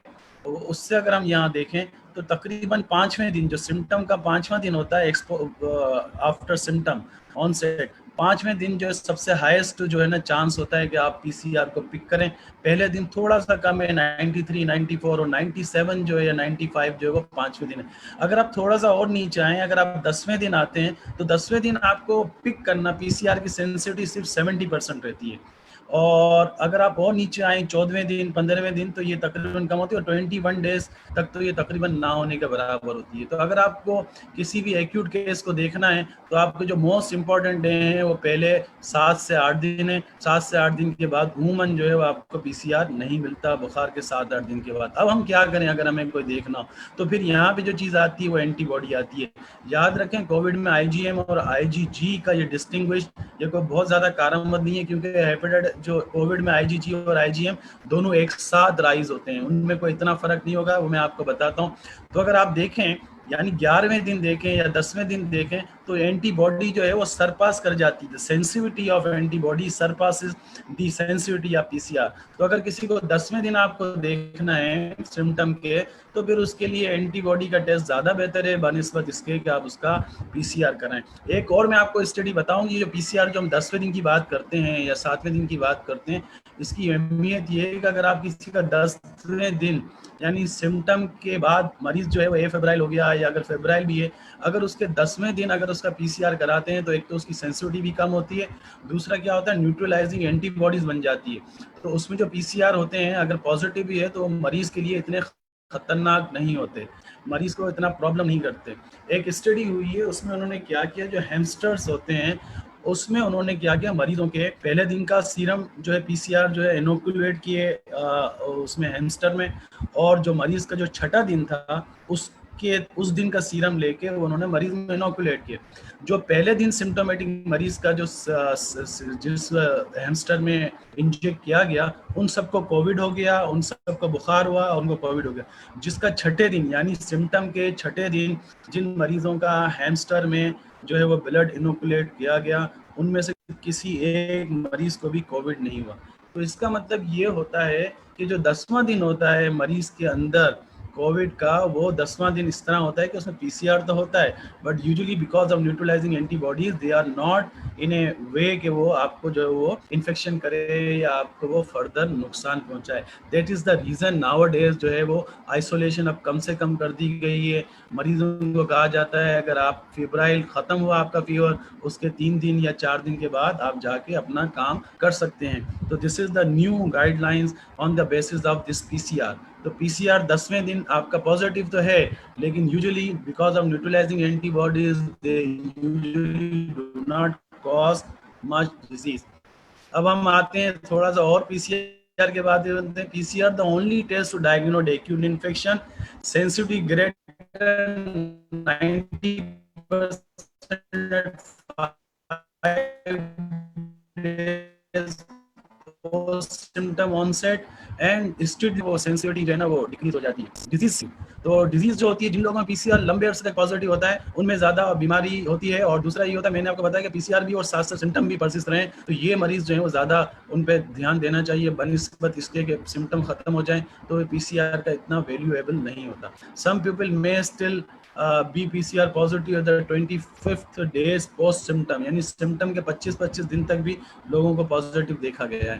तो उससे अगर हम यहाँ देखें तो तकरीबन 5वें दिन, जो सिम्टम का 5वां दिन होता है आफ्टर सिम्टम ऑनसेट, 5वें दिन जो है सबसे हाईएस्ट जो है ना चांस होता है कि आप PCR को पिक करें। पहले दिन थोड़ा सा कम है 93, 94 और 97 जो है या 95 जो है वो 5वें दिन है। अगर आप थोड़ा सा और नीचे आएँ, अगर आप 10वें दिन आते हैं तो 10वें दिन आपको पिक करना PCR की सेंसिटिविटी सिर्फ 70% रहती है। और अगर आप और नीचे आए 14वें दिन, 15वें दिन तो ये तकरीबन कम होती है और 21 डेज तक तो ये तकरीबन ना होने के बराबर होती है। तो अगर आपको किसी भी एक्यूट केस को देखना है तो आपको जो मोस्ट इंपॉर्टेंट डे हैं वो पहले 7 से 8 दिन है। 7 से 8 दिन के बाद उमूमन जो है वो आपको PCR नहीं मिलता बुखार के 7-8 दिन के बाद। अब हम क्या करें अगर हमें कोई देखना हो तो फिर यहाँ पे जो चीज़ आती है वो एंटीबॉडी आती है। याद रखें कोविड में IgM और IgG का ये डिस्टिंग्विश, ये कोई बहुत ज़्यादा कारगर नहीं है क्योंकि हेपेटाइटिस जो कोविड में IgG और IgM दोनों एक साथ राइज होते हैं, उनमें कोई इतना फर्क नहीं होगा, वो मैं आपको बताता हूँ। तो अगर आप देखें यानी 11वें दिन देखें या 10वें दिन देखें तो एंटीबॉडी जो है वो सरपास कर जाती है। Sensitivity of antibody surpasses the sensitivity of PCR। तो अगर किसी को 10वें दिन आपको देखना है सिम्टम के तो फिर उसके लिए एंटीबॉडी का टेस्ट ज़्यादा बेहतर है बनिस्बत इसके कि आप उसका PCR कराएं। एक और मैं आपको स्टडी बताऊं, ये जो PCR जो हम 10वें दिन की बात करते हैं या 7वें दिन की बात करते हैं, इसकी अहमियत ये है कि अगर आप किसी का 10वें दिन यानी सिम्टम के बाद मरीज जो है वो फेब्राइल हो गया या अगर फेब्राइल भी है, अगर उसके 10वें दिन अगर उसका PCR कराते हैं तो एक तो उसकी सेंसिटिविटी भी कम होती है, दूसरा क्या होता है न्यूट्रलाइजिंग एंटीबॉडीज बन जाती है। तो उसमें जो PCR होते हैं अगर पॉजिटिव भी है तो मरीज के लिए इतने खतरनाक नहीं होते, मरीज को इतना प्रॉब्लम नहीं करते। एक स्टडी हुई है उसमें उन्होंने क्या किया, जो हैमस्टर्स होते हैं उसमें उन्होंने क्या किया, मरीजों के पहले दिन का सीरम जो है PCR जो है इनोकुलेट किए उसमें हैमस्टर में, और जो मरीज का जो छठा दिन था उस दिन का सीरम लेके उन्होंने मरीज में इनोकुलेट किया। जो पहले दिन सिम्टोमेटिक मरीज का जो जिस हैमस्टर में इंजेक्ट किया गया उन सबको कोविड हो गया, उन सबको बुखार हुआ और उनको कोविड हो गया। जिसका छठे दिन यानी सिम्टम के छठे दिन जिन मरीजों का हैमस्टर में जो है वो ब्लड इनोकुलेट किया गया उनमें से किसी एक मरीज को भी कोविड नहीं हुआ। तो इसका मतलब ये होता है कि जो 10वां दिन होता है मरीज के अंदर कोविड का वो 10वां दिन इस तरह होता है कि उसमें पीसीआर तो होता है, but usually because of neutralizing antibodies they are not in a way कि वो आपको जो है वो इन्फेक्शन करे या आपको वो फर्दर नुकसान पहुंचाए। That is the reason now days जो है वो आइसोलेशन अब कम से कम कर दी गई है। मरीजों को कहा जाता है अगर आप फेब्राइल खत्म हुआ आपका फीवर, उसके 3 दिन या 4 दिन के बाद आप जाके अपना काम कर सकते हैं। तो this is the new guidelines on the basis of this PCR. तो पीसीआर 10वें दिन आपका पॉजिटिव तो है, लेकिन usually because of neutralizing antibodies they usually do not cause much disease. अब हम आते हैं थोड़ा सा और पीसीआर के बाद बनते हैं। PCR the only test to diagnose acute infection, sensitivity greater 90% symptom onset and still वो सेंसिटिविटी जो है ना वो डिक्रीज हो जाती है डिजीज। तो डिजीज जो होती है, जिन लोगों में पीसीआर लंबे अरसे तक पॉजिटिव होता है उनमें ज्यादा बीमारी होती है। और दूसरा ये होता है, मैंने आपको बताया कि पीसीआर भी और साथ साथ सिम्टम भी परसिस्ट रहे, तो ये मरीज जो है वो ज्यादा उन पे ध्यान देना चाहिए बनिस्बत इसके कि सिम्टम खत्म हो जाए, तो पीसीआर का इतना वैल्यूएबल नहीं होता। Some people may still be PCR positive the 25th days post symptom, यानी सिम्टम के 25 दिन तक भी लोगों को पॉजिटिव देखा गया है।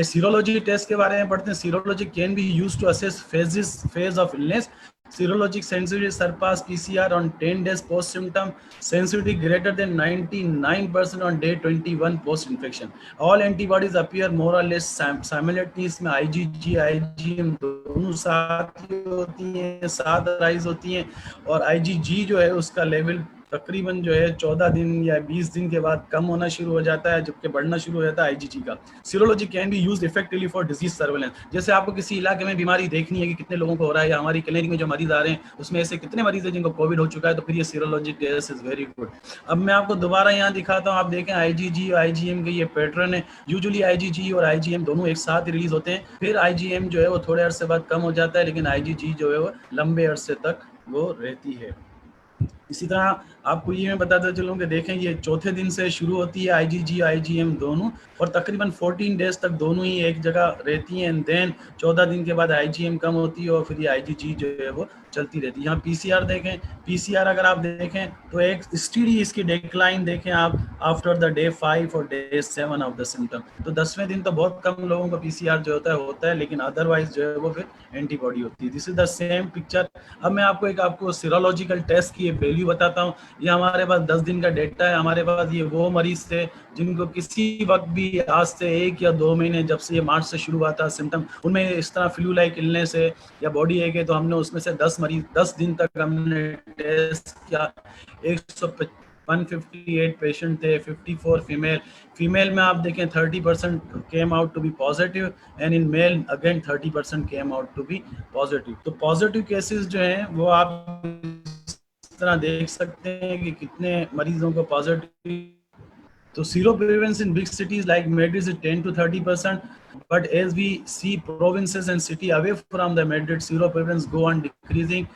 सीरोलॉजी टेस्ट के बारे में पढ़ते हैं। Serology can be used to assess phase of illness. Serologic sensitivity surpass PCR on 10 days post symptom. Sensitivity greater than 99% on day 21 post infection. All antibodies appear more or less simultaneous में IgG, IgM दोनों साथ होती हैं, साथ rise होती हैं। और IgG जो है उसका लेवल तकरीबन जो है 14 दिन या 20 दिन के बाद कम होना शुरू हो जाता है, जबकि बढ़ना शुरू हो जाता है IgG का। Serology can be used effectively for disease surveillance. जैसे आपको किसी इलाके में बीमारी देखनी है कि कितने लोगों को हो रहा है, या हमारी क्लिनिक में जो मरीज आ रहे हैं उसमें ऐसे कितने मरीज हैं जिनको कोविड हो चुका है, तो फिर ये serology test is very good. अब मैं आपको दोबारा यहाँ दिखाता हूँ, आप देखें IgG और IgM के ये पैटर्न है। यूजुअली IgG और IgM दोनों एक साथ रिलीज होते हैं, फिर IgM जो है वो थोड़े अरसे बाद कम हो जाता है, लेकिन IgG जो है वो लंबे अरसे तक वो रहती है। इसी तरह आपको ये मैं बताता चलूँ कि देखें ये चौथे दिन से शुरू होती है IgG IgM दोनों, और तकरीबन 14 डेज तक दोनों ही एक जगह रहती हैं। एंड देन 14 दिन के बाद IgM कम होती है और फिर ये IgG जो है वो चलती रहती है। यहाँ PCR देखें, PCR अगर आप देखें तो एक स्टीडी इसकी डिक्लाइन देखें आप आफ्टर द डे 5 और डे 7 ऑफ द सिम्टम। तो 10वें दिन तो बहुत कम लोगों को PCR जो होता है, लेकिन अदरवाइज जो है वो फिर एंटीबॉडी होती है। This is the same picture. अब मैं आपको सीरोलॉजिकल टेस्ट की वैल्यू बताता हूँ। ये हमारे पास 10 दिन का डेटा है। हमारे पास ये वो मरीज थे जिनको किसी वक्त भी आज से 1 या 2 महीने, जब से ये मार्च से शुरू हुआ था सिम्टम, उनमें इस तरह फ्लू लाइक इलनेस है या बॉडी एक है, तो हमने उसमें से 10 दिन तक हमने टेस्ट किया। 158 पेशेंट थे, 54 फीमेल में आप देखें 30% came out to be positive, and in male again 30% came out to be positive. तो पॉजिटिव केसेस जो हैं वो आप इस तरह देख सकते हैं कि कितने मरीजों को पॉजिटिव। तो sero prevalence in big cities like Madrid is 10 to 30%, but as we see provinces and city away from the Madrid, zero prevalence go on decreasing.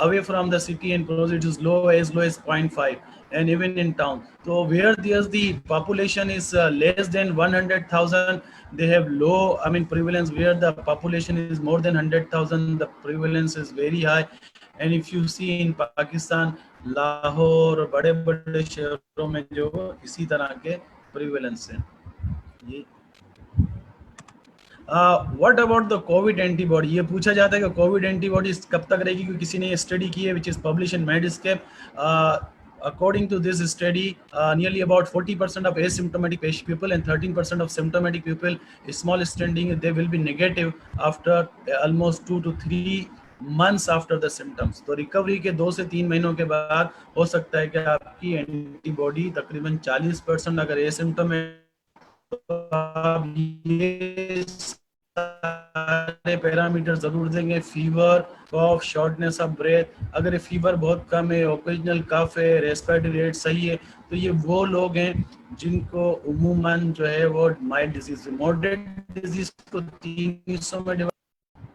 Away from the city and provinces it is low as 0.5, and even in town. So where there's the population is less than 100,000, they have low prevalence. Where the population is more than 100,000, the prevalence is very high. And if you see in Pakistan, Lahore और बड़े बड़े शहरों में जो इसी तरह के prevalence हैं। ये what about the Covid antibody, ये पूछा जाता है कि कोविड एंटीबॉडी कब तक रहेगी, क्योंकि किसी ने स्टडी की है which is publish in Medscape. According to this study, nearly about 40% of asymptomatic people and 13% of symptomatic people, small standing, they will be negative after almost 2 to 3 months after the symptoms. तो recovery के 2 से 3 महीनों के बाद हो सकता है कि आपकी एंटीबॉडी तकरीबन 40% अगर एसिम्प्टोमेटिक, तो आप ये सारे पैरामीटर जरूर देंगे। Fever, cough, shortness of breath. अगर फीवर बहुत कम है, ओकेजनल कफ है, रेस्पिरेटरी रेट सही है, तो ये वो लोग हैं जिनको उमूमन जो है वो माइल्ड डिजीज, मॉडरेट डिजीज को 3 हिस्सों में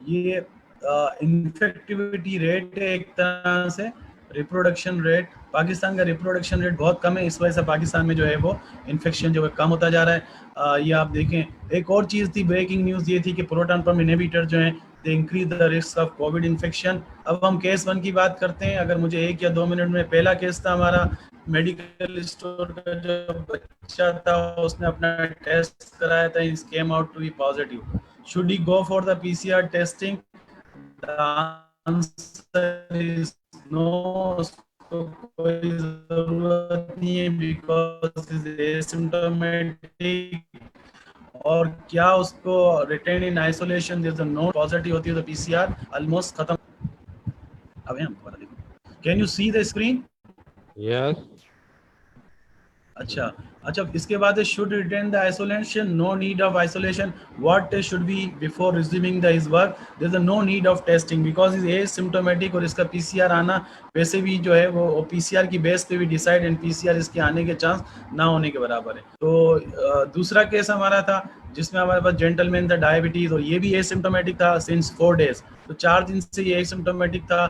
ये इन्फेक्टिविटी रेट है एक तरह से, रिप्रोडक्शन रेट। पाकिस्तान का रिप्रोडक्शन रेट बहुत कम है, इस वजह से पाकिस्तान में जो है वो इन्फेक्शन जो है कम होता जा रहा है। ये आप देखें। एक और चीज़ थी, ब्रेकिंग न्यूज़ ये थी कि प्रोटॉन पंप इनहिबिटर जो है they increase the risk of COVID infection. अब हम केस 1 की बात करते हैं. अगर मुझे 1 या 2 मिनट में, पहला केस था हमारा मेडिकल स्टोर का जो बच्चा था, उसने अपना टेस्ट कराया था, it came out to be positive. Should he go for the PCR testing? The answer is no. उसको कोई जरूरत नहीं है because is asymptomatic. और क्या उसको retain in isolation, there is a no positive होती है तो पीसीआर ऑलमोस्ट खत्म. अब हम बता देखो, can you see the screen? Yes. अच्छा, इसके बाद should retain the isolation, no need of isolation. What should be before resuming the his work? There is a no need of testing because is asymptomatic और इसका PCR आना वैसे भी जो है वो पीसीआर की बेस पे भी डिसाइड एंड पीसीआर इसके आने के चांस ना होने के बराबर है. तो दूसरा केस हमारा था जिसमें हमारे पास जेंटलमैन था डायबिटीज और ये भी एसिम्प्टोमेटिक था सिंस 4 डेज. तो 4 दिन से ये एसिम्प्टोमेटिक था.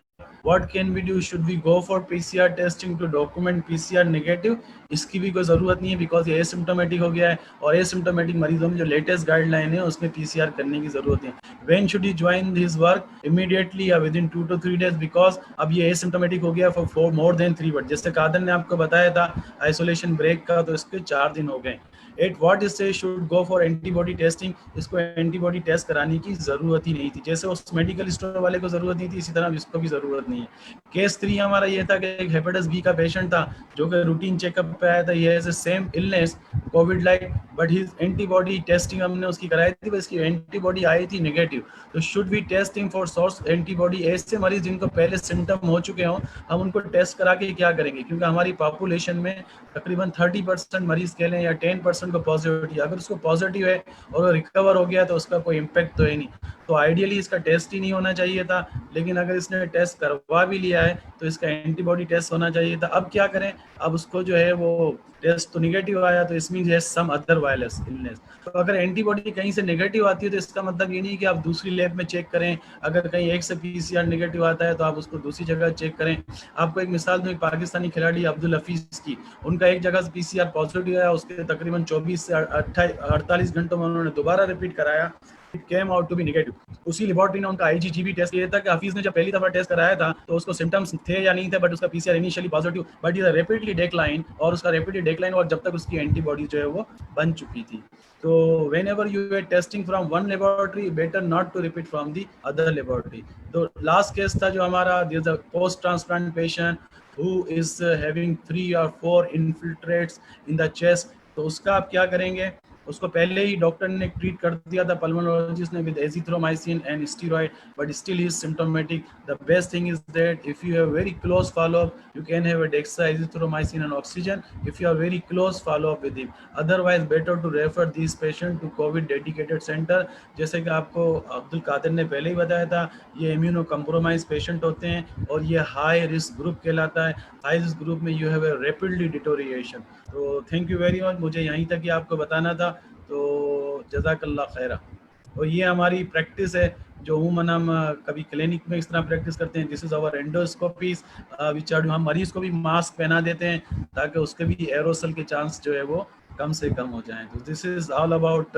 What can we do? Should we go for PCR testing to document PCR negative? इसकी भी कोई ज़रूरत नहीं है बिकॉज ये एसिम्प्टोमेटिक हो गया है और एसिम्प्टोमेटिक मरीजों में जो लेटेस्ट गाइडलाइन है उसमें PCR करने की ज़रूरत है. When should he join his work? Immediately या within 2 to 3 days because अब ये एसिम्प्टोमेटिक हो गया for more than 3 days. जैसे कादर ने आपको बताया था आइसोलेशन ब्रेक का, तो इसके 4 दिन हो गए. At what stage should go for antibody testing? इसको एंटीबॉडी टेस्ट कराने की जरूरत ही नहीं थी. जैसे उस मेडिकल स्टोर वाले को जरूरत नहीं थी, इसी तरह इसको भी जरूरत नहीं है. केस 3 हमारा ये था कि एक हेपेटाइटिस बी का पेशेंट था जो कि रूटीन चेकअप पे आया था. ये has the same illness Covid like but his antibody testing हमने उसकी कराई थी, बस इसकी एंटीबॉडी आई थी नेगेटिव. तो should be testing for source antibody. ऐसे मरीज जिनको पहले सिम्टम हो चुके हों, हम उनको टेस्ट करा के क्या करेंगे? क्योंकि हमारी पॉपुलेशन में तकरीबन 30% मरीज कह लें या 10% को पॉजिटिव. अगर उसको पॉजिटिव है और रिकवर हो गया तो उसका कोई इम्पैक्ट तो है नहीं. तो आइडियली इसका टेस्ट ही नहीं होना चाहिए था, लेकिन अगर इसने टेस्ट करवा भी लिया है तो इसका एंटीबॉडी टेस्ट होना चाहिए था. अब क्या करें? अब उसको जो है वो टेस्ट तो निगेटिव आया, तो इस मींस है सम अदर वायरस इलनेस. तो अगर एंटीबॉडी कहीं से नेगेटिव आती है तो इसका मतलब ये नहीं कि आप दूसरी लैब में चेक करें. अगर कहीं एक से पीसीआर नेगेटिव आता है तो आप उसको दूसरी जगह चेक करें. आपको एक मिसाल दूं, एक पाकिस्तानी खिलाड़ी अब्दुल हफीज की, उनका एक जगह से पीसीआर पॉजिटिव आया, उसके तकरीबन 24 से 48 घंटों में उन्होंने दोबारा रिपीट कराया, it came out to be negative. उसी लेबोरेटरी ने उनका आईजीजीबी टेस्ट किया था कि हफीज ने जब पहली दफा टेस्ट कराया था तो उसको सिम्टम्स थे या नहीं थे, बट उसका PCR initially positive, but is rapidly decline, और उसका रैपिडली डिक्लाइन और जब तक उसकी एंटीबॉडी जो है वो बन चुकी थी. तो whenever you are testing from one laboratory, better not to repeat from the other laboratory. तो लास्ट केस था जो हमारा, there is a post transplant patient who is having 3 or 4 infiltrates in the chest. तो उसका आप क्या करेंगे? उसको पहले ही डॉक्टर ने ट्रीट कर दिया था, पल्मोनोलॉजिस्ट ने, with azithromycin and steroid, but still he is symptomatic. The best thing is that if you have very close follow up, you can have a Dexa, azithromycin and oxygen if you are very close follow up with him. Otherwise better to refer this patient to COVID dedicated centre. जैसे कि आपको अब्दुल कादिर ने पहले ही बताया था, ये immuno compromise patient होते हैं और ये हाई रिस्क ग्रुप कहलाता है. हाई रिस्क ग्रुप में you have a rapidly deterioration. तो थैंक यू वेरी मच, मुझे यहीं तक ही आपको बताना था. तो जज़ाकल्लाह खैरा. और ये हमारी प्रैक्टिस है जो उमूमन हम कभी क्लिनिक में इस तरह प्रैक्टिस करते हैं. This is our endoscopies which are, हम मरीज को भी मास्क पहना देते हैं ताकि उसके भी एरोसल के चांस जो है वो कम से कम हो जाएं. तो this is all about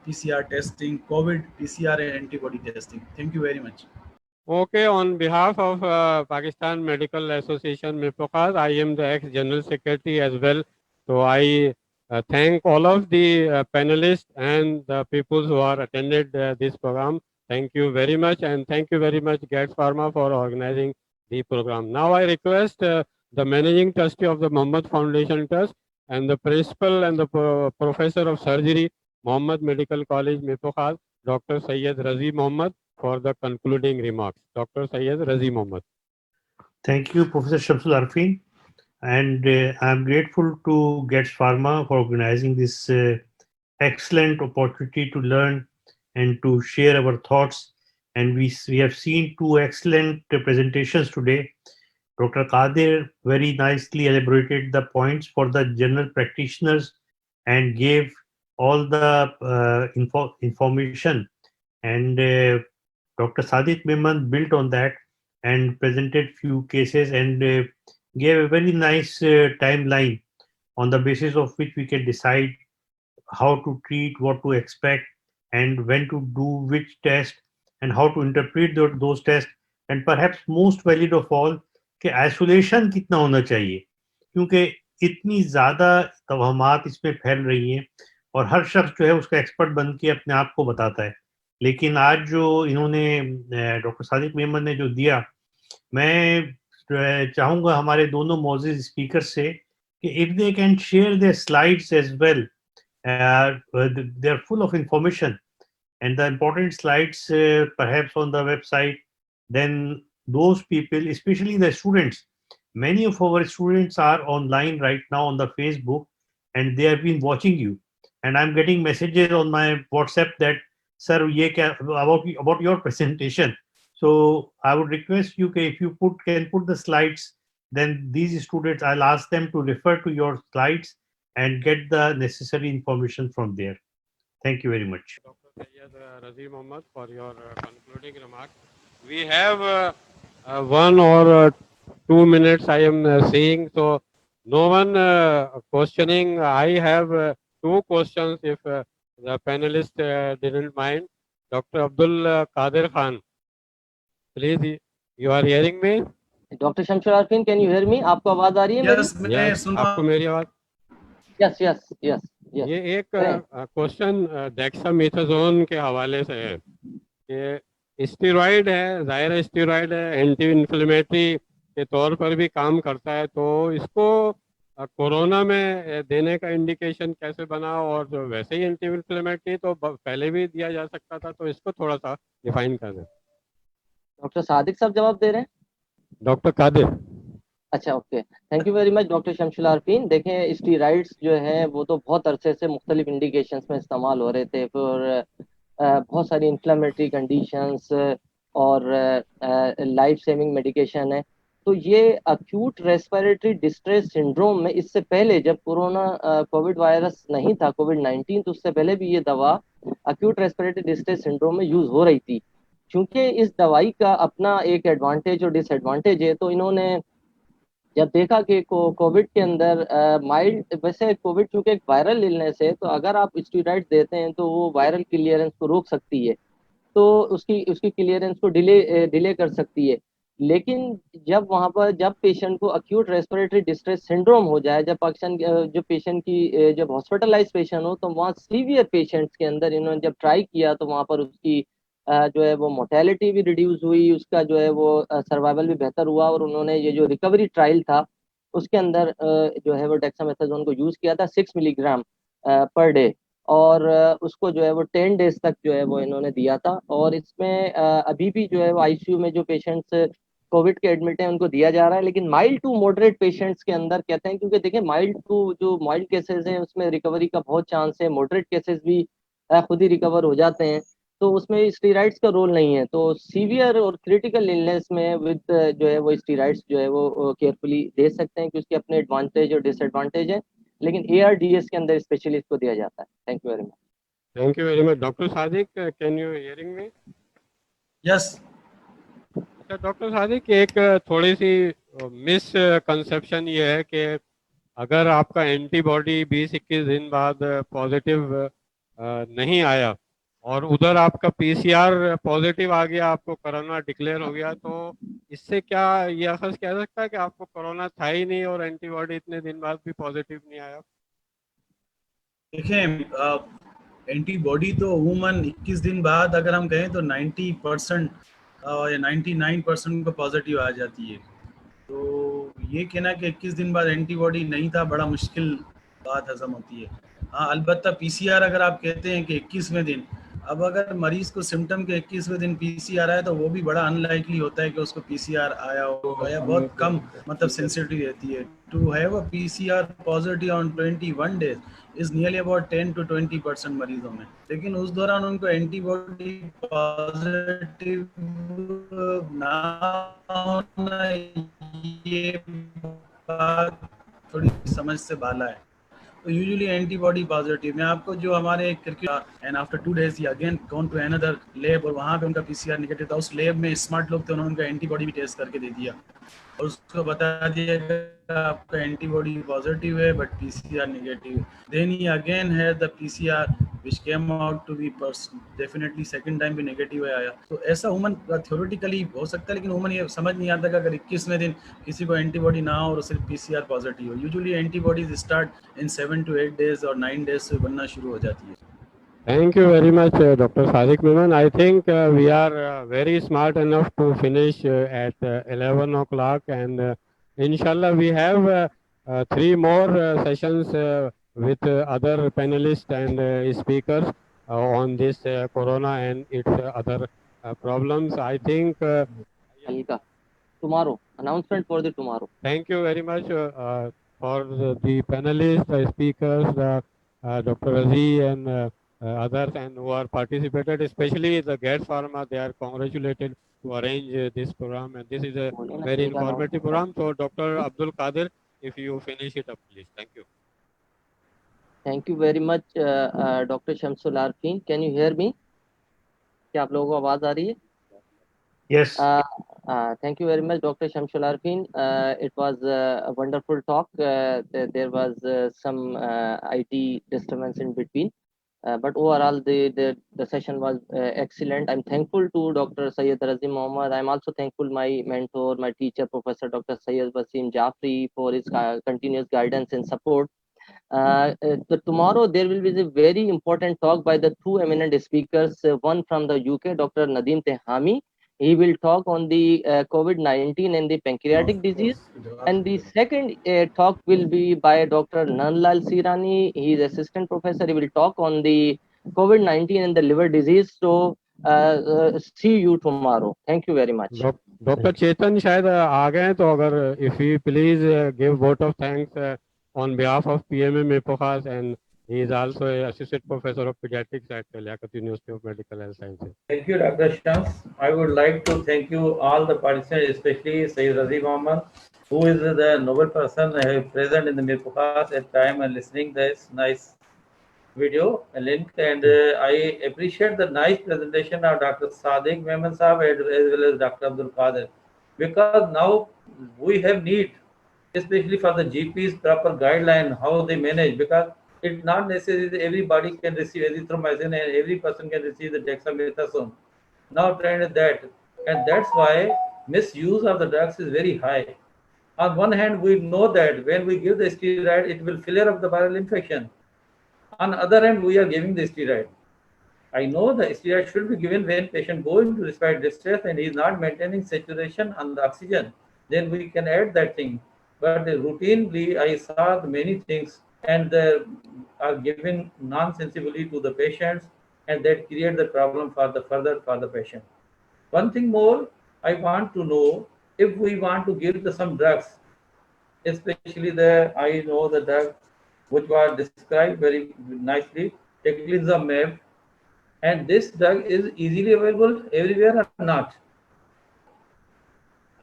PCR testing, Covid PCR and antibody testing. Thank you very much. Okay, on behalf of Pakistan Medical Association MIPOCAS, I am the ex-General Secretary as well. So I thank all of the panelists and the people who are attended this program. Thank you very much, and thank you very much Gates Pharma for organizing the program. Now I request the Managing Trustee of the Mohammed Foundation Trust and the Principal and the Professor of Surgery, Mohammed Medical College MIPOCAS, Dr. Syed Razi Mohammed, for the concluding remarks. Dr. Syed Razi Mohammed. Thank you, Professor Shamsul Arfin. And I'm grateful to Gates Pharma for organizing this excellent opportunity to learn and to share our thoughts. And we have seen 2 excellent presentations today. Dr. Qadir very nicely elaborated the points for the general practitioners and gave all the information. And Dr. Sadiq Memon built on that and presented few cases and gave a very nice timeline on the basis of which we can decide how to treat, what to expect, and when to do which test and how to interpret those tests, and perhaps most valid of all कि isolation कितना होना चाहिए, क्योंकि इतनी ज़्यादा तवहमात इसमें फैल रही हैं और हर शख्स जो है उसका एक्सपर्ट बन के अपने आप को बताता है। लेकिन आज जो इन्होंने डॉक्टर सादिक मेमन ने जो दिया, मैं चाहूँगा हमारे दोनों मौजूद स्पीकर से कि if they can share their slides as well, they are full of information and the important slides perhaps on the website, then those people, especially the students, many of our students are online right now on the Facebook and they have been watching you, and I'm getting messages on my WhatsApp that sir ye kya about your presentation. So I would request you if you can put the slides, then these students, I'll ask them to refer to your slides and get the necessary information from there. Thank you very much. Dr. Sayyid Razim Mohammed, for your concluding remarks. We have 1 or 2 minutes, I am seeing, so no one questioning. I have 2 questions if the panelists didn't mind. Dr. Abdul Qadir Khan, please, you are hearing me? Dr. Shamsul Arfin, can you hear me? आपको आवाज आ रही है मेरी? Yes मैं सुन रहा आपको मेरी आवाज? Yes, yes, yes, yes. ये एक क्वेश्चन डेक्सामेथासोन के हवाले से है कि स्टेरॉइड है, जाहिर है स्टेरॉइड है, एंटी इन्फ्लेमेटरी के तौर पर भी काम करता है, तो इसको कोरोना में देने का इंडिकेशन कैसे बना, और जो वैसे ही एंटी इन्फ्लेमेटरी तो पहले भी दिया जा सकता था, तो इसको थोड़ा सा डिफाइन कर दें। डॉक्टर सादिक साहब जवाब दे रहे हैं? डॉक्टर कादिर। अच्छा, okay, thank you very much doctor Shamshul Arfeen. देखें, स्टीराइड्स जो है वो तो बहुत अरसे से मुख्तलिफ इंडिकेशंस में इस्तेमाल हो रहे थे, फिर बहुत सारी इन्फ्लेमेटरी कंडीशंस और लाइफ सेविंग मेडिकेशन है। तो ये अक्यूट रेस्पिरेटरी डिस्ट्रेस सिंड्रोम में इससे पहले जब कोविड वायरस नहीं था, कोविड-19, तो उससे पहले भी ये दवा अक्यूट रेस्पिरेटरी डिस्ट्रेस सिंड्रोम में यूज़ हो रही थी। क्योंकि इस दवाई का अपना एक एडवांटेज और डिसएडवांटेज है, तो इन्होंने जब देखा कि कोविड के अंदर माइल्ड, वैसे कोविड चूंकि एक वायरल इलनेस है, तो अगर आप स्टेरॉइड देते हैं तो वो वायरल क्लियरेंस को रोक सकती है, तो उसकी क्लियरेंस को डिले कर सकती है। लेकिन जब पेशेंट को अक्यूट रेस्पिरेटरी डिस्ट्रेस सिंड्रोम हो जाए, जब पेशेंट की जब हॉस्पिटलाइज पेशेंट हो, तो वहाँ सीवियर पेशेंट्स के अंदर इन्होंने जब ट्राई किया तो वहाँ पर उसकी जो है वो मोर्टेलिटी भी रिड्यूस हुई, उसका जो है वो सर्वाइवल भी बेहतर हुआ, और उन्होंने ये जो रिकवरी ट्रायल था उसके अंदर जो है वो डेक्सामेथासोन को यूज़ किया था 6 मिलीग्राम पर डे, और उसको जो है वो 10 डेज तक जो है वो इन्होंने दिया था। और इसमें अभी भी जो है वो आईसीयू में जो पेशेंट्स कोविड के एडमिट हैं उनको दिया जा रहा है, लेकिन माइल्ड टू मॉडरेट पेशेंट्स के अंदर कहते हैं, क्योंकि देखिए जो माइल्ड केसेस हैं उसमें रिकवरी का बहुत चांस है, मॉडरेट केसेस भी खुद ही रिकवर हो जाते हैं, तो उसमें स्टीराइड्स का रोल नहीं है। तो सीवियर और क्रिटिकल इलनेस में विद जो है वो स्टीराइड्स जो है वो केयरफुली दे सकते हैं, कि उसके अपने एडवांटेज और डिसएडवांटेज है, लेकिन ARDS के अंदर स्पेशली इसको दिया जाता है। Thank you very much. Thank you very much. Doctor Sadiq, can you hearing me? Yes. अच्छा डॉक्टर सादिक, एक थोड़ी सी मिसकंसेप्शन ये है कि अगर आपका एंटीबॉडी 20-21 दिन बाद पॉजिटिव नहीं आया और उधर आपका PCR पॉजिटिव आ गया, आपको कोरोना डिक्लेयर हो गया, तो इससे क्या ये अखज़ कह सकता है कि आपको कोरोना था ही नहीं और एंटीबॉडी इतने दिन बाद भी पॉजिटिव नहीं आया? देखें, एंटीबॉडी तो अमूमन 21 दिन बाद अगर हम कहें तो 90% या 99% को पॉजिटिव आ जाती है। तो ये कहना कि 21 दिन बाद एंटीबॉडी नहीं था, बड़ा मुश्किल बात हजम होती है। हाँ, अलबत्ता PCR अगर आप कहते हैं कि 21वें दिन, अब अगर मरीज को सिम्टम के 21वें दिन PCR आया तो वो भी बड़ा अनलाइकली होता है कि उसको PCR आया होगा, या बहुत कम मतलब सेंसिटिव रहती है। To have a PCR positive on 21 days is nearly about 10 to 20% मरीजों में, लेकिन उस दौरान उनको एंटीबॉडी पॉजिटिव ना होना ये बात थोड़ी समझ से बाला है। तो यूजुअली एंटीबॉडी पॉजिटिव में आपको जो हमारे cricket and after 2 days he again gone to another lab और वहाँ पे उनका PCR निगेटिव था। उस लैब में स्मार्ट लोग थे, उन्होंने उनका एंटीबॉडी भी टेस्ट करके दे दिया और उसको बता दिया कि आपका एंटीबॉडी पॉजिटिव है but PCR negative. Then he again है the PCR which came out to be definitely second time भी नेगेटिव आया. तो ऐसा वुमन theoretically हो सकता है, लेकिन वुमन ये समझ नहीं आता कि अगर 21वें दिन किसी को एंटीबॉडी ना हो और सिर्फ PCR पॉजिटिव हो. Usually antibodies start in 7 to 8 days और 9 days से बनना शुरू हो जाती है. Thank you very much, Dr. Sadiq Memon. I think we are very smart enough to finish at 11 o'clock, and inshallah we have 3 more sessions with other panelists and speakers on this corona and its other problems. I think tomorrow, announcement for the tomorrow. Thank you very much for the panelists, the speakers, Dr. Razi and others, and who are participated, especially the GATS Pharma. They are congratulated to arrange this program, and this is a very informative program. So, Dr. Abdul Qadir, if you finish it up, please. Thank you. Thank you very much, Dr. Shamsul Arfin. Can you hear me? क्या आप लोगों को आवाज आ रही है? Yes. Thank you very much, Dr. Shamsul Arfin. It was a wonderful talk. There was some IT disturbance in between, but overall the session was excellent. I'm thankful to Dr. Syed Razi Mohammed. I'm also thankful my mentor, my teacher, Professor Dr. Syed Wasim Jafri, for his continuous guidance and support. Tomorrow there will be a very important talk by the 2 eminent speakers, one from the UK, Dr. Nadeem Tehami. He will talk on the COVID-19 and the pancreatic disease. And the second talk will be by Dr. Nanlal Sirani. He is assistant professor. He will talk on the COVID-19 and the liver disease. So see you tomorrow. Thank you very much. Dr. Chetan शायद आ गए, तो अगर if you please give vote of thanks on behalf of PMA Mepokhas, and he is also an associate professor of pediatrics at Liaquat University of Medical Health Sciences. Thank you, Dr. Shams. I would like to thank you all the participants, especially Syed Razi Mohammed, who is the noble person present in the Mepokhas at time and listening this nice video link. And I appreciate the nice presentation of Dr. Sadiq Memon Sahab as well as Dr. Abdul Qadir, because now we have need, especially for the GPs, proper guideline how they manage, because it's not necessary that everybody can receive azithromycin and every person can receive the dexamethasone. Now trend is that, and that's why misuse of the drugs is very high. On one hand, we know that when we give the steroid, it will flare up the viral infection. On the other hand, we are giving the steroid. I know the steroid should be given when patient go into respiratory distress and he is not maintaining saturation on the oxygen. Then we can add that thing. But routinely, I saw many things, and they are given non-sensibly to the patients, and that create the problem for the patient. One thing more, I want to know, if we want to give some drugs, especially I know the drug which was described very nicely, teclistamab, and this drug is easily available everywhere or not.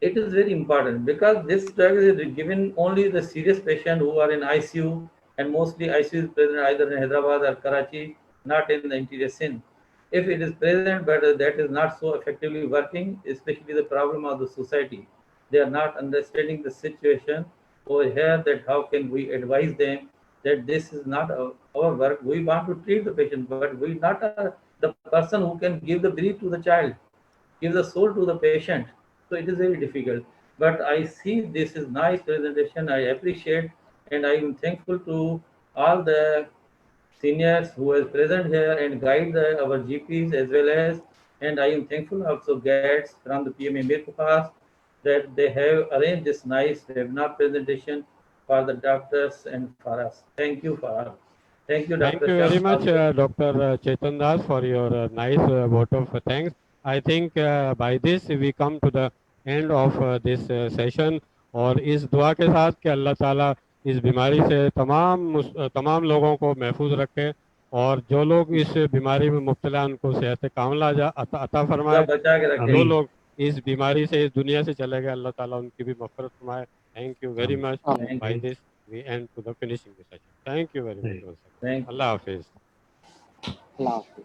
It is very important because this drug is given only the serious patient who are in ICU, and mostly ICU is present either in Hyderabad or Karachi, not in the interior Sindh. If it is present, but that is not so effectively working, especially the problem of the society. They are not understanding the situation over here, that how can we advise them that this is not our work. We want to treat the patient, but we not the person who can give the breath to the child, give the soul to the patient. So it is very difficult. But I see this is nice presentation. I appreciate, and I am thankful to all the seniors who are present here and guide our GPs as well as, and I am thankful also GATS from the PMA Mepokhas that they have arranged this nice webinar presentation for the doctors and for us. Thank you for all. Thank you, Dr. Thank you very much, Dr. Chetan Das, for your nice vote of thanks. I think by this we come to the end of this session, और इस दुआ के साथ कि अल्लाह ताला इस बीमारी से तमाम लोगों को महफूज रखे, और जो लोग इस बीमारी में मुब्तला उनको सेहत कामिला अता फरमाए, जो लोग इस बीमारी से इस दुनिया से चले गए अल्लाह ताला उनकी भी मग़फ़िरत फरमाए. Thank you very much. By this we end to the finishing the session. Thank you very much. Allah Hafiz. Allah Hafiz.